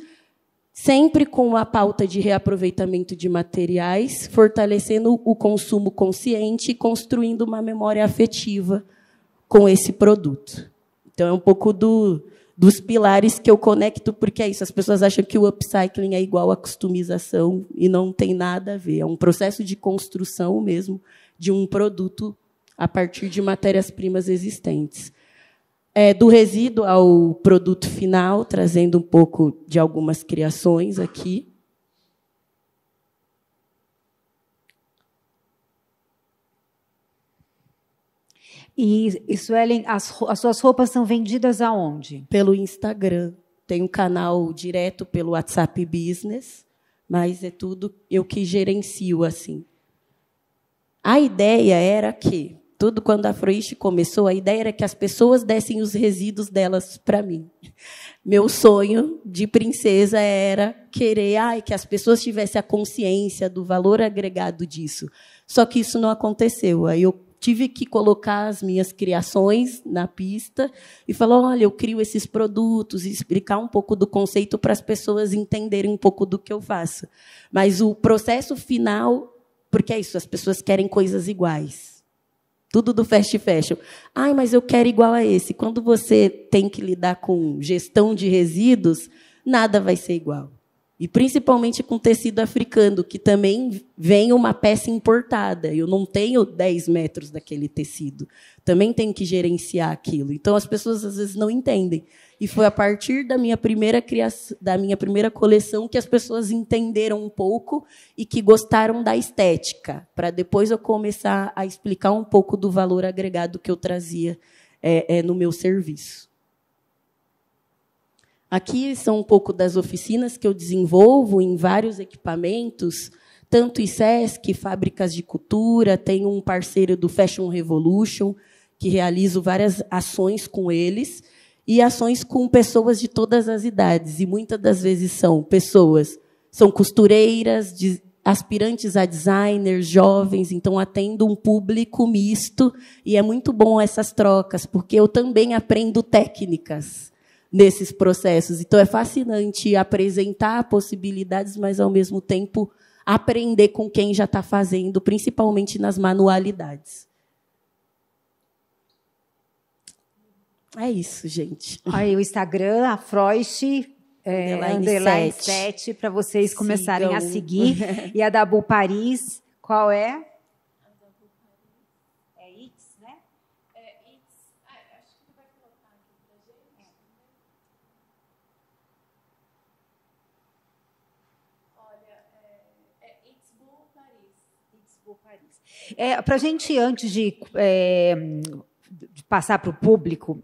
sempre com a pauta de reaproveitamento de materiais, fortalecendo o consumo consciente e construindo uma memória afetiva com esse produto. Então, é um pouco dos pilares que eu conecto, porque é isso, as pessoas acham que o upcycling é igual à customização e não tem nada a ver. É um processo de construção mesmo de um produto a partir de matérias-primas existentes. Do resíduo ao produto final, trazendo um pouco de algumas criações aqui. E Suelen, as suas roupas são vendidas aonde? Pelo Instagram. Tem um canal direto pelo WhatsApp Business, mas é tudo eu que gerencio assim. A ideia era que, tudo quando a Afroish começou, a ideia era que as pessoas dessem os resíduos delas para mim. Meu sonho de princesa era querer que as pessoas tivessem a consciência do valor agregado disso. Só que isso não aconteceu. Aí eu tive que colocar as minhas criações na pista e falar, olha, eu crio esses produtos, e explicar um pouco do conceito para as pessoas entenderem um pouco do que eu faço. Mas o processo final, porque é isso, as pessoas querem coisas iguais. Tudo do fast fashion. Mas eu quero igual a esse. Quando você tem que lidar com gestão de resíduos, nada vai ser igual. E principalmente com tecido africano, que também vem uma peça importada. Eu não tenho 10 metros daquele tecido. Também tenho que gerenciar aquilo. Então, as pessoas, às vezes, não entendem. E foi a partir da minha primeira criação, da minha primeira coleção que as pessoas entenderam um pouco e que gostaram da estética, para depois eu começar a explicar um pouco do valor agregado que eu trazia no meu serviço. Aqui são um pouco das oficinas que eu desenvolvo em vários equipamentos, tanto ISESC, fábricas de cultura, tenho um parceiro do Fashion Revolution, que realizo várias ações com eles, e ações com pessoas de todas as idades. E muitas das vezes são costureiras, aspirantes a designers, jovens, então atendo um público misto, e é muito bom essas trocas, porque eu também aprendo técnicas nesses processos. Então, é fascinante apresentar possibilidades, mas, ao mesmo tempo, aprender com quem já está fazendo, principalmente nas manualidades. É isso, gente. Aí o Instagram, a Froist, underline 7, para vocês começarem a seguir. E a Dabu Paris, qual é? É It's, né? É It's. Acho que tu vai colocar aqui pra gente. Olha, é It's Bu Paris. It's Bu Paris. Para a gente, antes de passar para o público,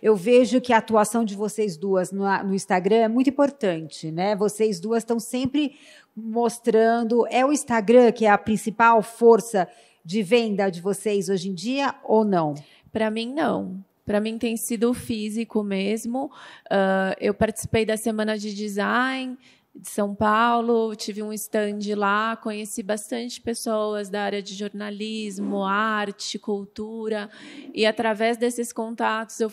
eu vejo que a atuação de vocês duas no Instagram é muito importante, né? Vocês duas estão sempre mostrando. É o Instagram que é a principal força de venda de vocês hoje em dia ou não? Para mim, não. Para mim tem sido físico mesmo. Eu participei da Semana de Design de São Paulo, tive um stand lá, conheci bastante pessoas da área de jornalismo, arte, cultura, e através desses contatos eu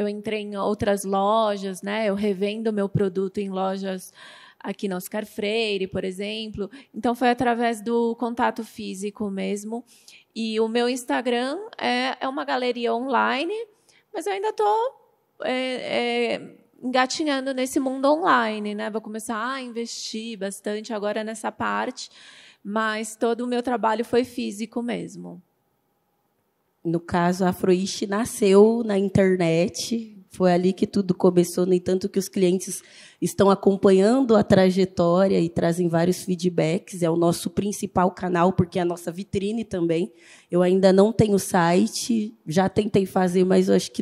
entrei em outras lojas, né? Eu revendo meu produto em lojas aqui no Oscar Freire, por exemplo. Então, foi através do contato físico mesmo. E o meu Instagram é uma galeria online, mas eu ainda estou engatinhando nesse mundo online, né? Vou começar a investir bastante agora nessa parte, mas todo o meu trabalho foi físico mesmo. No caso, a Froist nasceu na internet, foi ali que tudo começou, no entanto que os clientes estão acompanhando a trajetória e trazem vários feedbacks, é o nosso principal canal, porque é a nossa vitrine também. Eu ainda não tenho site, já tentei fazer, mas eu acho que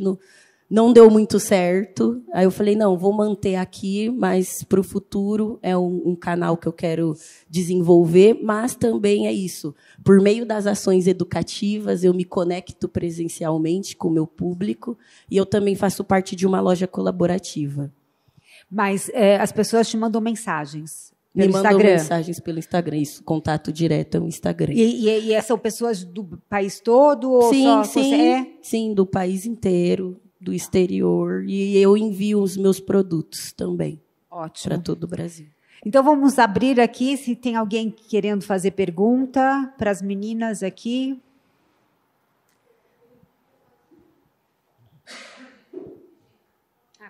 não deu muito certo. Aí eu falei, não, vou manter aqui, mas para o futuro é um canal que eu quero desenvolver, mas também é isso. Por meio das ações educativas, eu me conecto presencialmente com o meu público e eu também faço parte de uma loja colaborativa. Mas as pessoas te mandam mensagens pelo Instagram? Me mandam mensagens pelo Instagram, isso, contato direto no Instagram. E são pessoas do país todo? Ou sim, só sim, você sim, do país inteiro, do exterior, e eu envio os meus produtos também. Ótimo. Para todo o Brasil. Então, vamos abrir aqui, se tem alguém querendo fazer pergunta para as meninas aqui.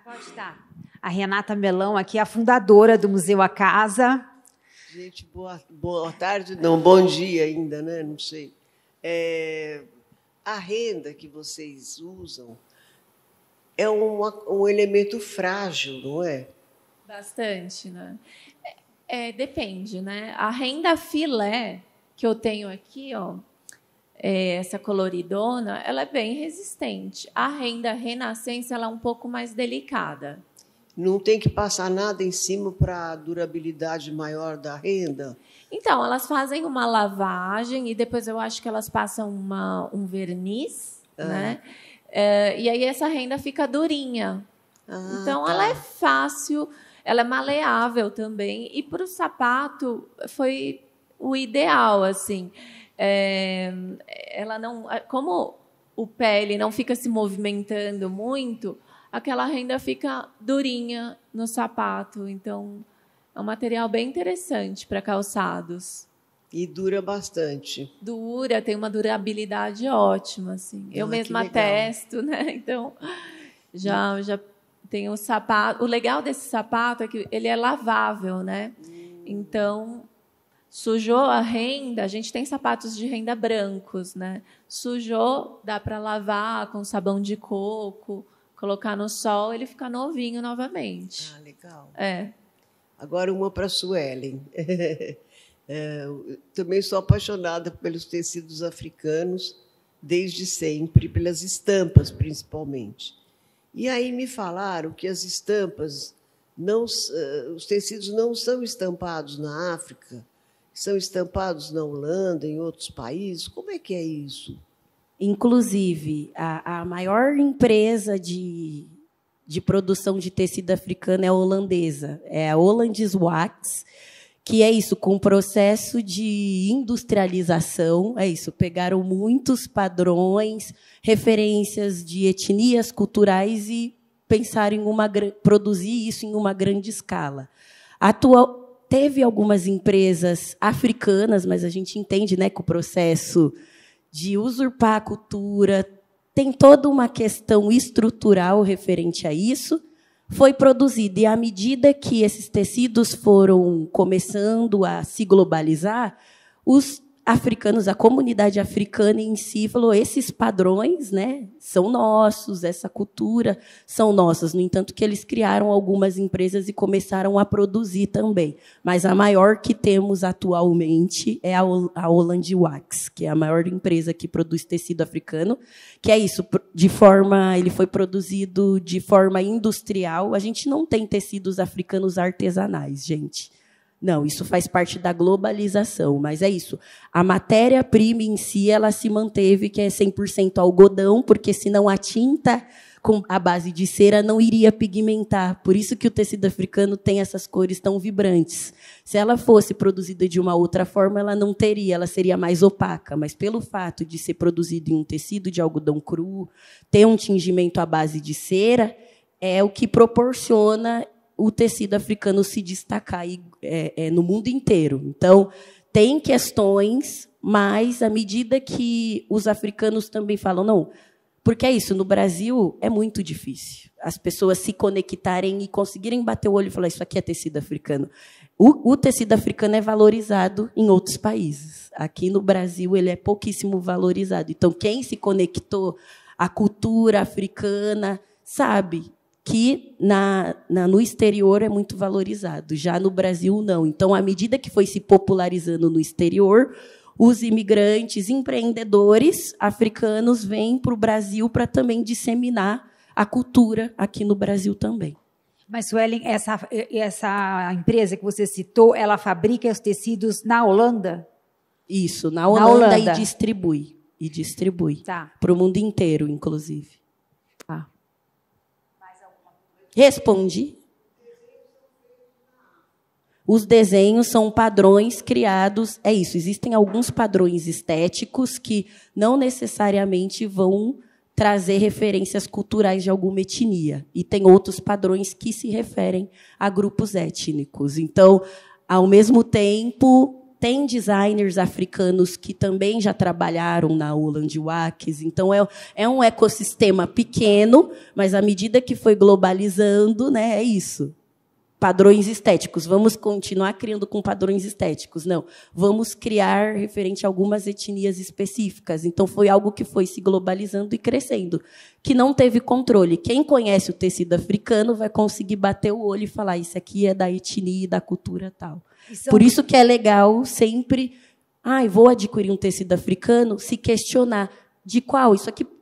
Pode estar. A Renata Melão aqui, a fundadora do Museu A Casa. Gente, boa tarde, não, bom dia ainda, né? Não sei. A renda que vocês usam é um elemento frágil, não é? Bastante, né? Depende, né? A renda filé que eu tenho aqui, ó, essa coloridona, ela é bem resistente. A renda renascença, ela é um pouco mais delicada. Não tem que passar nada em cima para a durabilidade maior da renda? Então, elas fazem uma lavagem e depois eu acho que elas passam um verniz, né? E aí essa renda fica durinha. Então, tá. Ela é fácil, ela é maleável também. E para o sapato foi o ideal, assim. Ela não, como o pé ele não fica se movimentando muito, aquela renda fica durinha no sapato. Então, é um material bem interessante para calçados. E dura bastante. Dura, tem uma durabilidade ótima, assim. Eu mesma testo, né? Então, já tem o sapato. O legal desse sapato é que ele é lavável, né? Então, sujou a renda, a gente tem sapatos de renda brancos, né? Sujou, dá para lavar com sabão de coco, colocar no sol, ele fica novinho novamente. Legal. Agora uma para a Suelen. Também sou apaixonada pelos tecidos africanos desde sempre, pelas estampas, principalmente. E aí me falaram que as estampas, os tecidos não são estampados na África, são estampados na Holanda, em outros países. Como é que é isso? Inclusive, a maior empresa de produção de tecido africano é a holandesa, é a Hollandis Wax, que é isso, com o processo de industrialização, é isso, pegaram muitos padrões, referências de etnias culturais e pensaram em produzir isso em uma grande escala. Teve algumas empresas africanas, mas a gente entende, né, que o processo de usurpar a cultura tem toda uma questão estrutural referente a isso, foi produzido. E, à medida que esses tecidos foram começando a se globalizar, os africanos, a comunidade africana em si, falou: esses padrões, né, são nossos, essa cultura são nossas. No entanto, que eles criaram algumas empresas e começaram a produzir também. Mas a maior que temos atualmente é a Holland Wax, que é a maior empresa que produz tecido africano, que é isso, ele foi produzido de forma industrial. A gente não tem tecidos africanos artesanais, gente. Não, isso faz parte da globalização, mas é isso. A matéria-prima em si, ela se manteve, que é 100% algodão, porque senão a tinta com a base de cera não iria pigmentar. Por isso que o tecido africano tem essas cores tão vibrantes. Se ela fosse produzida de uma outra forma, ela não teria, ela seria mais opaca. Mas pelo fato de ser produzido em um tecido de algodão cru, ter um tingimento à base de cera, é o que proporciona o tecido africano se destacar no mundo inteiro. Então, tem questões, mas, à medida que os africanos também falam, não, porque é isso, no Brasil é muito difícil as pessoas se conectarem e conseguirem bater o olho e falar: isso aqui é tecido africano. O tecido africano é valorizado em outros países. Aqui no Brasil ele é pouquíssimo valorizado. Então, quem se conectou à cultura africana sabe que no exterior é muito valorizado, já no Brasil não. Então, à medida que foi se popularizando no exterior, os imigrantes, empreendedores africanos vêm para o Brasil para também disseminar a cultura aqui no Brasil também. Mas, Suelen, essa empresa que você citou, ela fabrica os tecidos na Holanda? Isso, na Holanda. E distribui. Tá. Para o mundo inteiro, inclusive. Tá. Respondi. Os desenhos são padrões criados. É isso, existem alguns padrões estéticos que não necessariamente vão trazer referências culturais de alguma etnia. E tem outros padrões que se referem a grupos étnicos. Então, ao mesmo tempo, tem designers africanos que também já trabalharam na Holland Wax. Então, é um ecossistema pequeno, mas, à medida que foi globalizando, né, é isso. Padrões estéticos. Vamos continuar criando com padrões estéticos? Não. Vamos criar referente a algumas etnias específicas. Então, foi algo que foi se globalizando e crescendo, que não teve controle. Quem conhece o tecido africano vai conseguir bater o olho e falar: isso aqui é da etnia e da cultura tal. Por isso que é legal sempre, vou adquirir um tecido africano, se questionar de qual,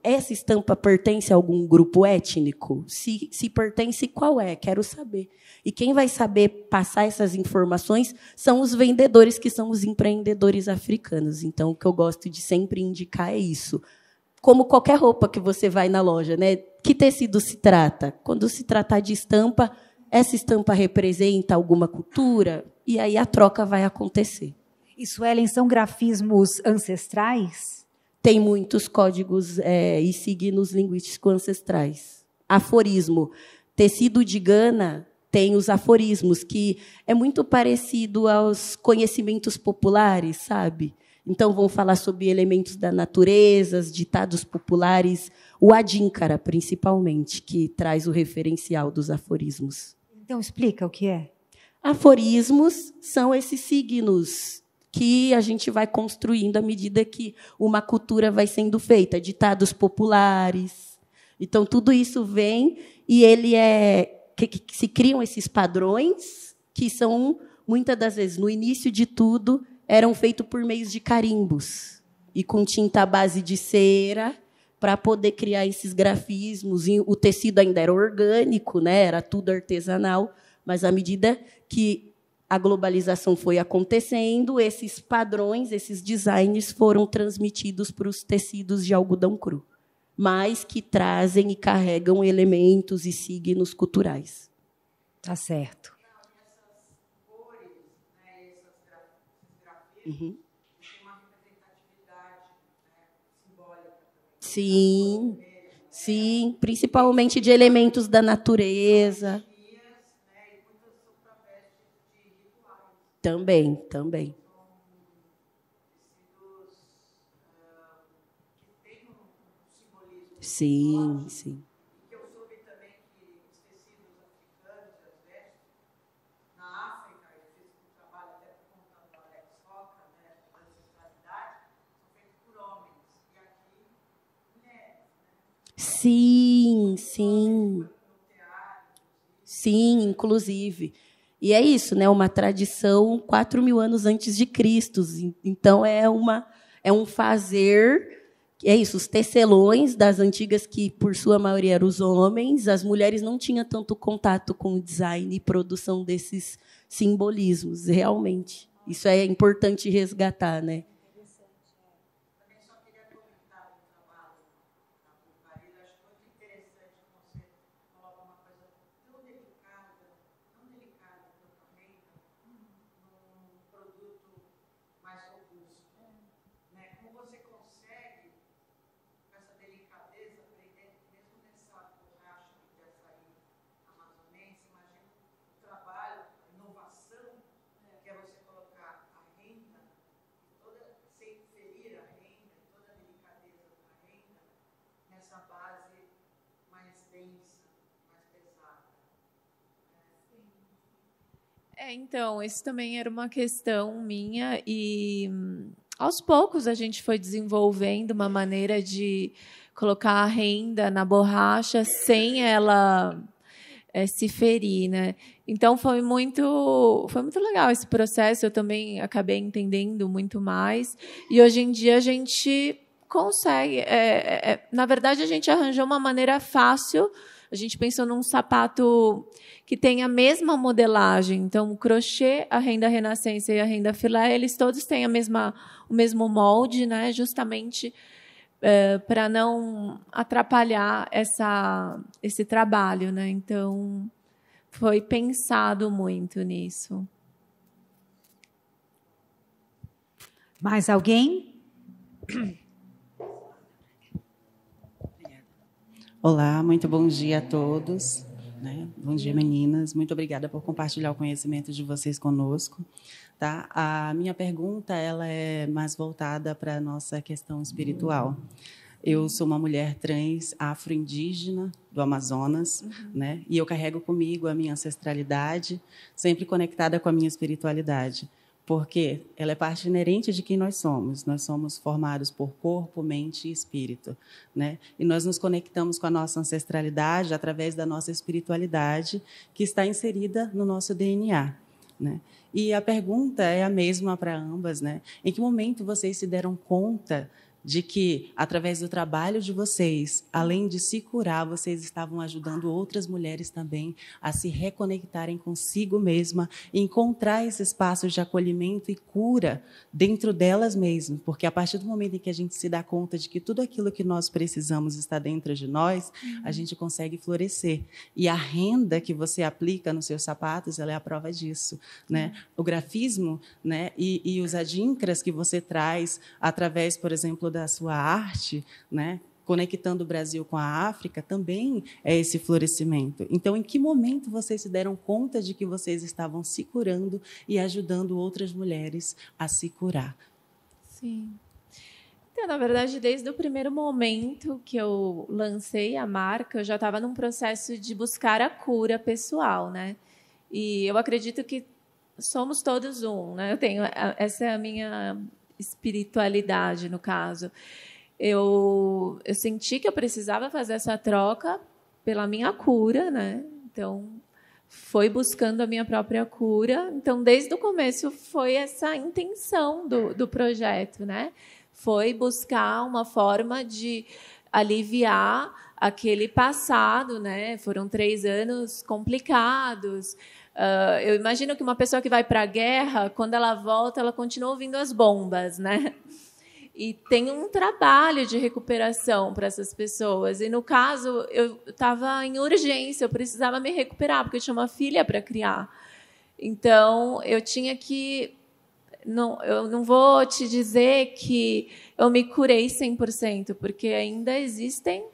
essa estampa pertence a algum grupo étnico? Se pertence, qual é? Quero saber. E quem vai saber passar essas informações são os vendedores, que são os empreendedores africanos. Então, o que eu gosto de sempre indicar é isso. Como qualquer roupa que você vai na loja, né? Que tecido se trata? Quando se tratar de estampa, essa estampa representa alguma cultura? E aí a troca vai acontecer. E, Suelen, são grafismos ancestrais? Tem muitos códigos e signos linguísticos ancestrais. Aforismo. Tecido de Gana tem os aforismos, que é muito parecido aos conhecimentos populares, sabe? Então, vão falar sobre elementos da natureza, ditados populares, o Adinkara, principalmente, que traz o referencial dos aforismos. Então, explica o que é. Aforismos são esses signos que a gente vai construindo à medida que uma cultura vai sendo feita, ditados populares. Então, tudo isso vem e que se criam esses padrões que são, muitas das vezes, no início de tudo, eram feitos por meio de carimbos e com tinta à base de cera para poder criar esses grafismos. E o tecido ainda era orgânico, né? Era tudo artesanal, mas à medida que a globalização foi acontecendo, esses padrões, esses designs foram transmitidos para os tecidos de algodão cru, mas que trazem e carregam elementos e signos culturais. Tá certo. Uhum. Sim, sim, principalmente de elementos da natureza. Também, também. Sim, sim. Sim, sim. Sim, inclusive. E é isso, né? Uma tradição 4.000 anos antes de Cristo. Então, é um fazer... É isso, os tecelões das antigas, que, por sua maioria, eram os homens, as mulheres não tinham tanto contato com o design e produção desses simbolismos, realmente. Isso é importante resgatar, né? Então, isso também era uma questão minha e, aos poucos, a gente foi desenvolvendo uma maneira de colocar a renda na borracha sem ela se ferir, né? Então, foi muito legal esse processo. Eu também acabei entendendo muito mais. E, hoje em dia, a gente consegue. Na verdade, a gente arranjou uma maneira fácil. A gente pensou num sapato que tem a mesma modelagem. Então, o crochê, a renda renascença e a renda filé, eles todos têm o mesmo molde, né? Justamente para não atrapalhar esse trabalho, né? Então, foi pensado muito nisso. Mais alguém? Olá, muito bom dia a todos. Bom dia, meninas. Muito obrigada por compartilhar o conhecimento de vocês conosco. Tá? A minha pergunta ela é mais voltada para a nossa questão espiritual. Eu sou uma mulher trans afro-indígena do Amazonas, né? E eu carrego comigo a minha ancestralidade, sempre conectada com a minha espiritualidade, porque ela é parte inerente de quem nós somos. Nós somos formados por corpo, mente e espírito, né? E nós nos conectamos com a nossa ancestralidade através da nossa espiritualidade, que está inserida no nosso DNA, né? E a pergunta é a mesma para ambas, né? Em que momento vocês se deram conta de que, através do trabalho de vocês, além de se curar, vocês estavam ajudando outras mulheres também a se reconectarem consigo mesma, encontrar esse espaço de acolhimento e cura dentro delas mesmas, porque a partir do momento em que a gente se dá conta de que tudo aquilo que nós precisamos está dentro de nós, a gente consegue florescer. E a renda que você aplica nos seus sapatos, ela é a prova disso, né? O grafismo, né? E os adinkras que você traz através, por exemplo, da sua arte, né, conectando o Brasil com a África, também é esse florescimento. Então, em que momento vocês se deram conta de que vocês estavam se curando e ajudando outras mulheres a se curar? Sim. Então, na verdade, desde o primeiro momento que eu lancei a marca, eu já estava num processo de buscar a cura pessoal, né? E eu acredito que somos todos um, né? Essa é a minha espiritualidade, no caso. Eu senti que eu precisava fazer essa troca pela minha cura, né? Então, foi buscando a minha própria cura. Então, desde o começo, foi essa intenção do projeto, né? Foi buscar uma forma de aliviar aquele passado, né? Foram 3 anos complicados. Eu imagino que uma pessoa que vai para a guerra, quando ela volta, ela continua ouvindo as bombas, né? E tem um trabalho de recuperação para essas pessoas. E, no caso, eu estava em urgência, eu precisava me recuperar, porque eu tinha uma filha para criar. Então, eu tinha que eu não vou te dizer que eu me curei 100%, porque ainda existem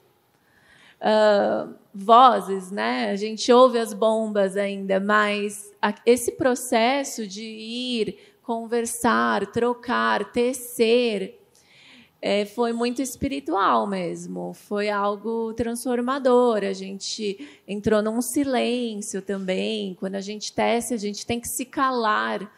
vozes, né? A gente ouve as bombas ainda, mas esse processo de ir, conversar, trocar, tecer, foi muito espiritual mesmo. Foi algo transformador. A gente entrou num silêncio também. Quando a gente tece, a gente tem que se calar.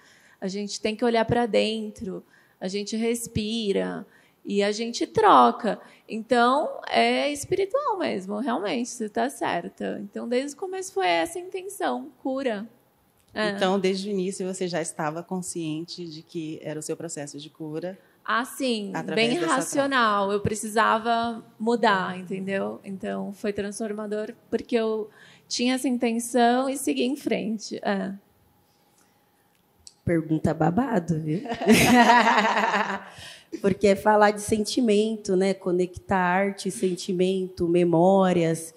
A gente tem que olhar para dentro, a gente respira e a gente troca. Então, é espiritual mesmo, realmente, você está certa. Então, desde o começo foi essa a intenção, cura. Então, desde o início, você já estava consciente de que era o seu processo de cura? Ah, sim, bem racional. Eu precisava mudar, entendeu? Então, foi transformador porque eu tinha essa intenção e segui em frente. Pergunta babado, viu? Porque é falar de sentimento, né? Conectar arte, sentimento, memórias.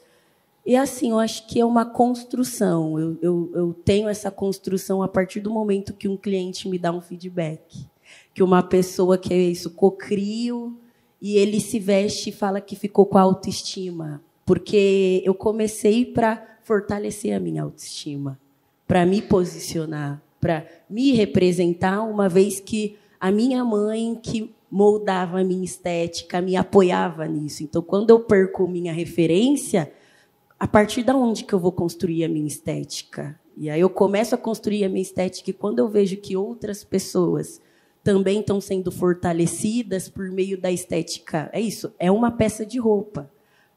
E, assim, eu acho que é uma construção. Eu tenho essa construção a partir do momento que um cliente me dá um feedback. Que uma pessoa que é isso, cocrio, e ele se veste e fala que ficou com a autoestima. Porque eu comecei para fortalecer a minha autoestima, para me posicionar, para me representar, uma vez que a minha mãe, que moldava a minha estética, me apoiava nisso. Então, quando eu perco minha referência, a partir de onde que eu vou construir a minha estética? E aí eu começo a construir a minha estética, e quando eu vejo que outras pessoas também estão sendo fortalecidas por meio da estética, é isso, é uma peça de roupa,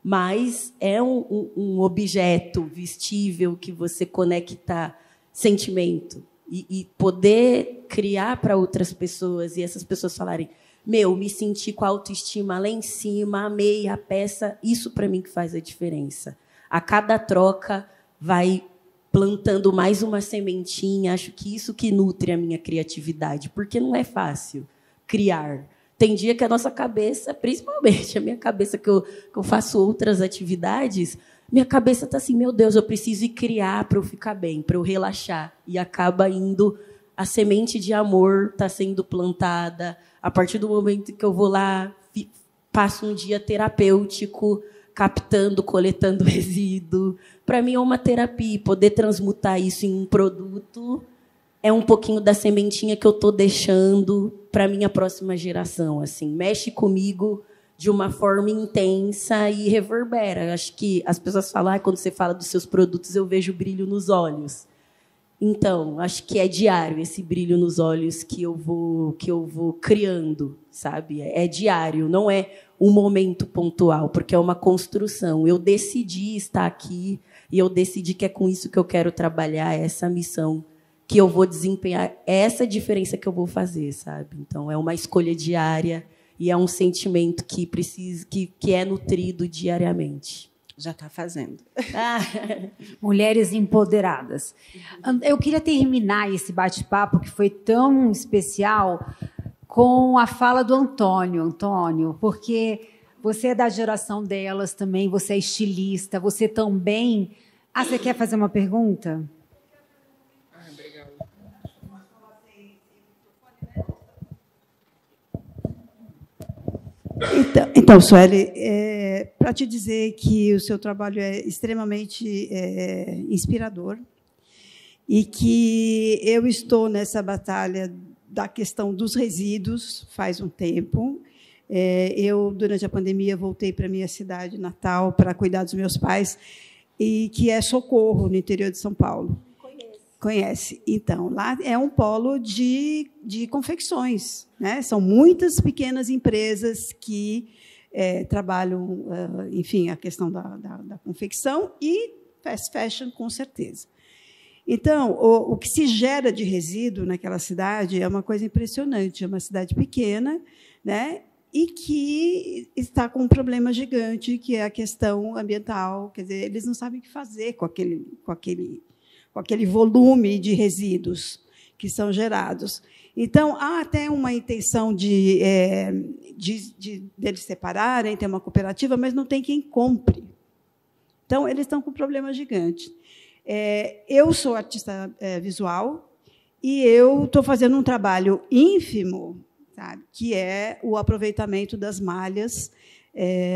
mas é um objeto vestível que você conecta sentimento. E poder criar para outras pessoas, e essas pessoas falarem, me senti com a autoestima lá em cima, amei a peça, isso para mim que faz a diferença. A cada troca vai plantando mais uma sementinha, acho que isso que nutre a minha criatividade, porque não é fácil criar. Tem dia que a nossa cabeça, principalmente a minha cabeça, que eu faço outras atividades, minha cabeça está assim, meu Deus, eu preciso ir criar para eu ficar bem, para eu relaxar. E acaba indo, a semente de amor está sendo plantada. A partir do momento que eu vou lá, passo um dia terapêutico, captando, coletando resíduo. Para mim é uma terapia. Poder transmutar isso em um produto é um pouquinho da sementinha que eu estou deixando para a minha próxima geração. Assim, mexe comigo de uma forma intensa e reverbera. Acho que as pessoas falam, quando você fala dos seus produtos, eu vejo brilho nos olhos. Então, acho que é diário esse brilho nos olhos que eu vou criando, sabe? É diário, não é um momento pontual, porque é uma construção. Eu decidi estar aqui e eu decidi que é com isso que eu quero trabalhar, essa missão que eu vou desempenhar, essa diferença que eu vou fazer, sabe? Então, é uma escolha diária. E é um sentimento que é nutrido diariamente. Já está fazendo. Mulheres empoderadas. Eu queria terminar esse bate-papo, que foi tão especial, com a fala do Antônio. Antônio, porque você é da geração delas também, você é estilista, você também... você quer fazer uma pergunta? Então, Sueli, para te dizer que o seu trabalho é extremamente inspirador e que eu estou nessa batalha da questão dos resíduos faz um tempo. Eu, durante a pandemia, voltei para a minha cidade natal para cuidar dos meus pais, e que é Socorro, no interior de São Paulo. Conhece. Então, lá é um polo de confecções, né? São muitas pequenas empresas que trabalham, enfim, a questão da confecção e fast fashion, com certeza. Então, o que se gera de resíduo naquela cidade é uma coisa impressionante. É uma cidade pequena, né? E que está com um problema gigante, que é a questão ambiental. Quer dizer, eles não sabem o que fazer com aquele volume de resíduos que são gerados. Então, há até uma intenção de eles separarem, ter uma cooperativa, mas não tem quem compre. Então, eles estão com um problema gigante. Eu sou artista visual E eu estou fazendo um trabalho ínfimo, sabe, que é o aproveitamento das malhas.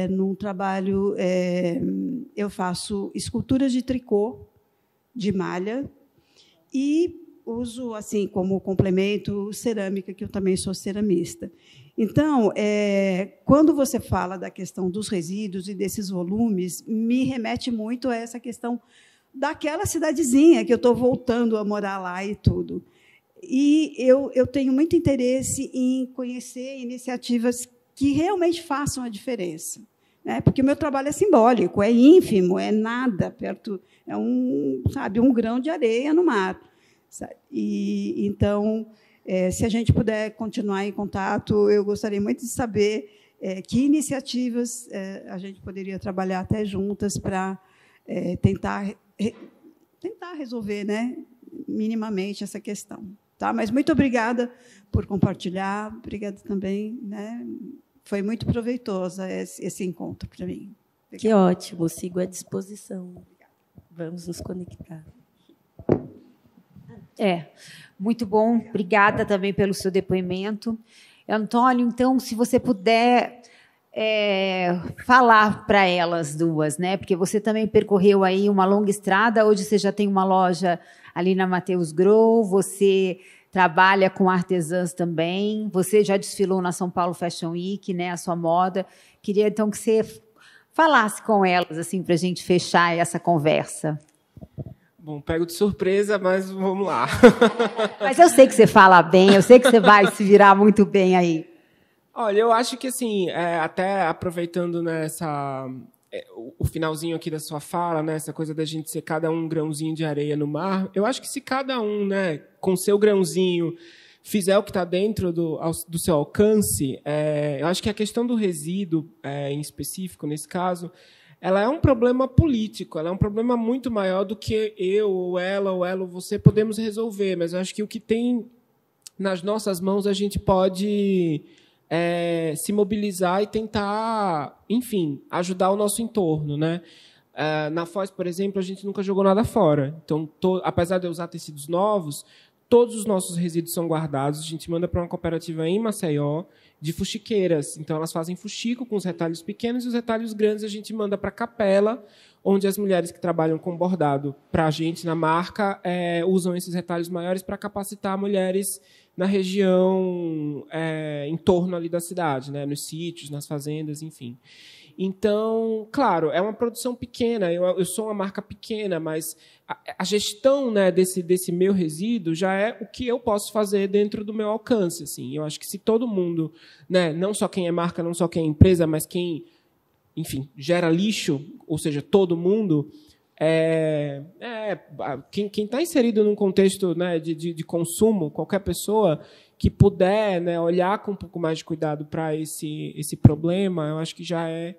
Num trabalho, eu faço esculturas de tricô, de malha, e uso, assim, como complemento, cerâmica, que eu também sou ceramista. Então, quando você fala da questão dos resíduos e desses volumes, me remete muito a essa questão daquela cidadezinha que eu estou voltando a morar lá e tudo. E eu tenho muito interesse em conhecer iniciativas que realmente façam a diferença, né? Porque o meu trabalho é simbólico, é ínfimo, é nada perto, é um grão de areia no mar, sabe? E então, se a gente puder continuar em contato, eu gostaria muito de saber que iniciativas a gente poderia trabalhar até juntas para tentar resolver, né, minimamente essa questão. Tá? Mas muito obrigada por compartilhar, obrigada também, né? Foi muito proveitoso esse encontro para mim. Obrigada. Que ótimo, sigo à disposição. Vamos nos conectar. Muito bom. Obrigada também pelo seu depoimento. Antônio, então, se você puder falar para elas duas, né? Porque você também percorreu aí uma longa estrada. Hoje você já tem uma loja ali na Matheus Grow, você trabalha com artesãs também, você já desfilou na São Paulo Fashion Week, né? A sua moda. Queria, então, que você falasse com elas, assim, para a gente fechar essa conversa. Bom, pego de surpresa, mas vamos lá. Mas eu sei que você fala bem, eu sei que você vai se virar muito bem aí. Olha, eu acho que, assim, até aproveitando, né, o finalzinho aqui da sua fala, né, essa coisa da gente ser cada um grãozinho de areia no mar, eu acho que se cada um, né, com seu grãozinho, fizer o que está dentro do seu alcance, eu acho que a questão do resíduo, em específico, nesse caso, ela é um problema político, ela é um problema muito maior do que eu, ou ela, ou você podemos resolver, mas eu acho que o que tem nas nossas mãos a gente pode se mobilizar e tentar, enfim, ajudar o nosso entorno, né? Na Foz, por exemplo, a gente nunca jogou nada fora. Então, apesar de eu usar tecidos novos, todos os nossos resíduos são guardados. A gente manda para uma cooperativa em Maceió de fuxiqueiras. Então, elas fazem fuxico com os retalhos pequenos e os retalhos grandes a gente manda para a capela, onde as mulheres que trabalham com bordado para a gente na marca usam esses retalhos maiores para capacitar mulheres na região em torno ali da cidade, né? Nos sítios, nas fazendas, enfim. Então, claro, é uma produção pequena, eu sou uma marca pequena, mas a gestão, né, desse meu resíduo já é o que eu posso fazer dentro do meu alcance. Assim. Eu acho que se todo mundo, né, não só quem é marca, não só quem é empresa, mas quem, enfim, gera lixo, ou seja, todo mundo, quem está inserido num contexto, né, de consumo, qualquer pessoa que puder, né, olhar com um pouco mais de cuidado para esse problema, eu acho que já é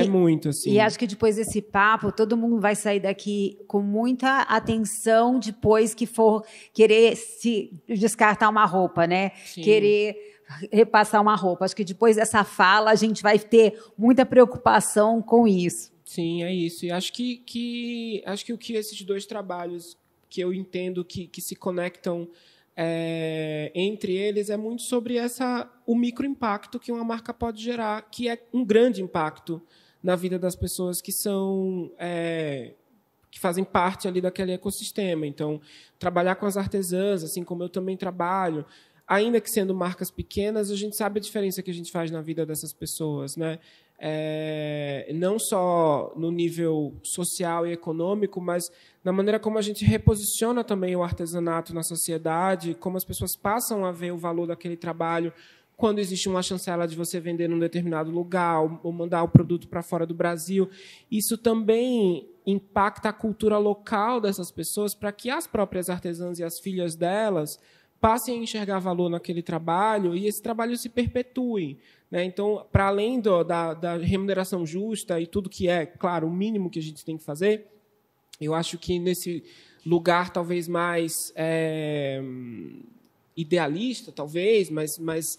muito. Assim. E acho que depois desse papo, todo mundo vai sair daqui com muita atenção depois que for querer se descartar uma roupa, né? Sim. Querer repassar uma roupa. Acho que depois dessa fala a gente vai ter muita preocupação com isso. Sim, é isso. E acho que o que esses dois trabalhos que eu entendo que se conectam entre eles é muito sobre o microimpacto que uma marca pode gerar, que é um grande impacto na vida das pessoas que fazem parte ali daquele ecossistema. Então, trabalhar com as artesãs, assim como eu também trabalho, ainda que sendo marcas pequenas, a gente sabe a diferença que a gente faz na vida dessas pessoas, né? Não só no nível social e econômico, mas na maneira como a gente reposiciona também o artesanato na sociedade, como as pessoas passam a ver o valor daquele trabalho quando existe uma chancela de você vender num determinado lugar ou mandar o produto para fora do Brasil. Isso também impacta a cultura local dessas pessoas para que as próprias artesãs e as filhas delas passem a enxergar valor naquele trabalho e esse trabalho se perpetue. Né? Então, para além da remuneração justa e tudo que é, claro, o mínimo que a gente tem que fazer, eu acho que nesse lugar talvez mais idealista, talvez, mas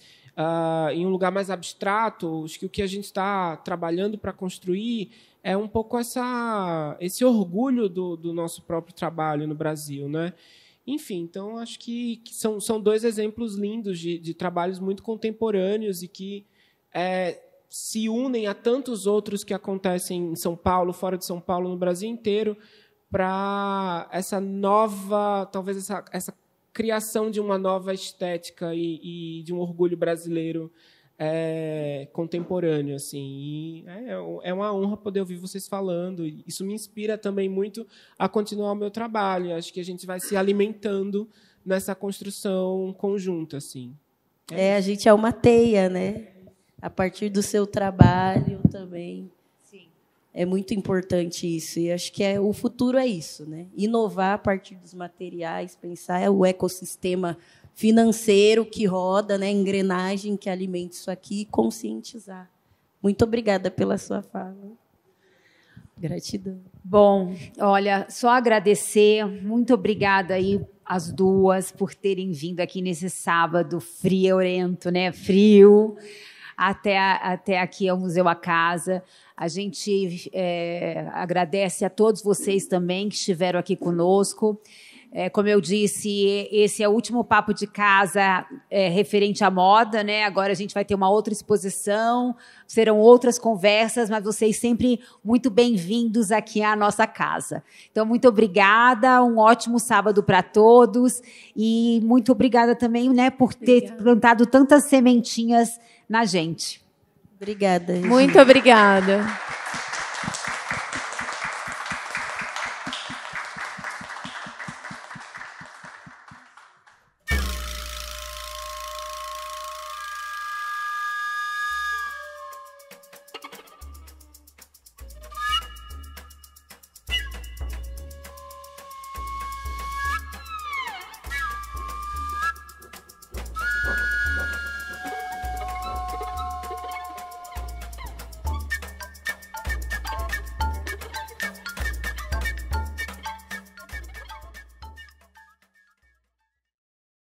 em um lugar mais abstrato, acho que o que a gente está trabalhando para construir é um pouco esse orgulho do nosso próprio trabalho no Brasil, né? Enfim, então acho que são 2 exemplos lindos de trabalhos muito contemporâneos e que se unem a tantos outros que acontecem em São Paulo, fora de São Paulo, no Brasil inteiro, para essa nova, talvez essa criação de uma nova estética e de um orgulho brasileiro contemporâneo, assim. E é uma honra poder ouvir vocês falando. Isso me inspira também muito a continuar o meu trabalho. Acho que a gente vai se alimentando nessa construção conjunta, assim. A gente é uma teia, né? A partir do seu trabalho também. Sim. É muito importante isso. E acho que o futuro é isso, né? Inovar a partir dos materiais, pensar o ecossistema financeiro que roda, né, engrenagem que alimenta isso aqui, e conscientizar. Muito obrigada pela sua fala. Gratidão. Bom, olha, só agradecer, muito obrigada aí as duas por terem vindo aqui nesse sábado friorento, né, frio, até aqui ao Museu A Casa. A gente agradece a todos vocês também que estiveram aqui conosco. Como eu disse, esse é o último Papo de Casa referente à moda, né? Agora a gente vai ter uma outra exposição, serão outras conversas, mas vocês sempre muito bem-vindos aqui à nossa casa. Então, muito obrigada, um ótimo sábado para todos e muito obrigada também, né, por ter plantado tantas sementinhas na gente. Obrigada. Muito obrigada.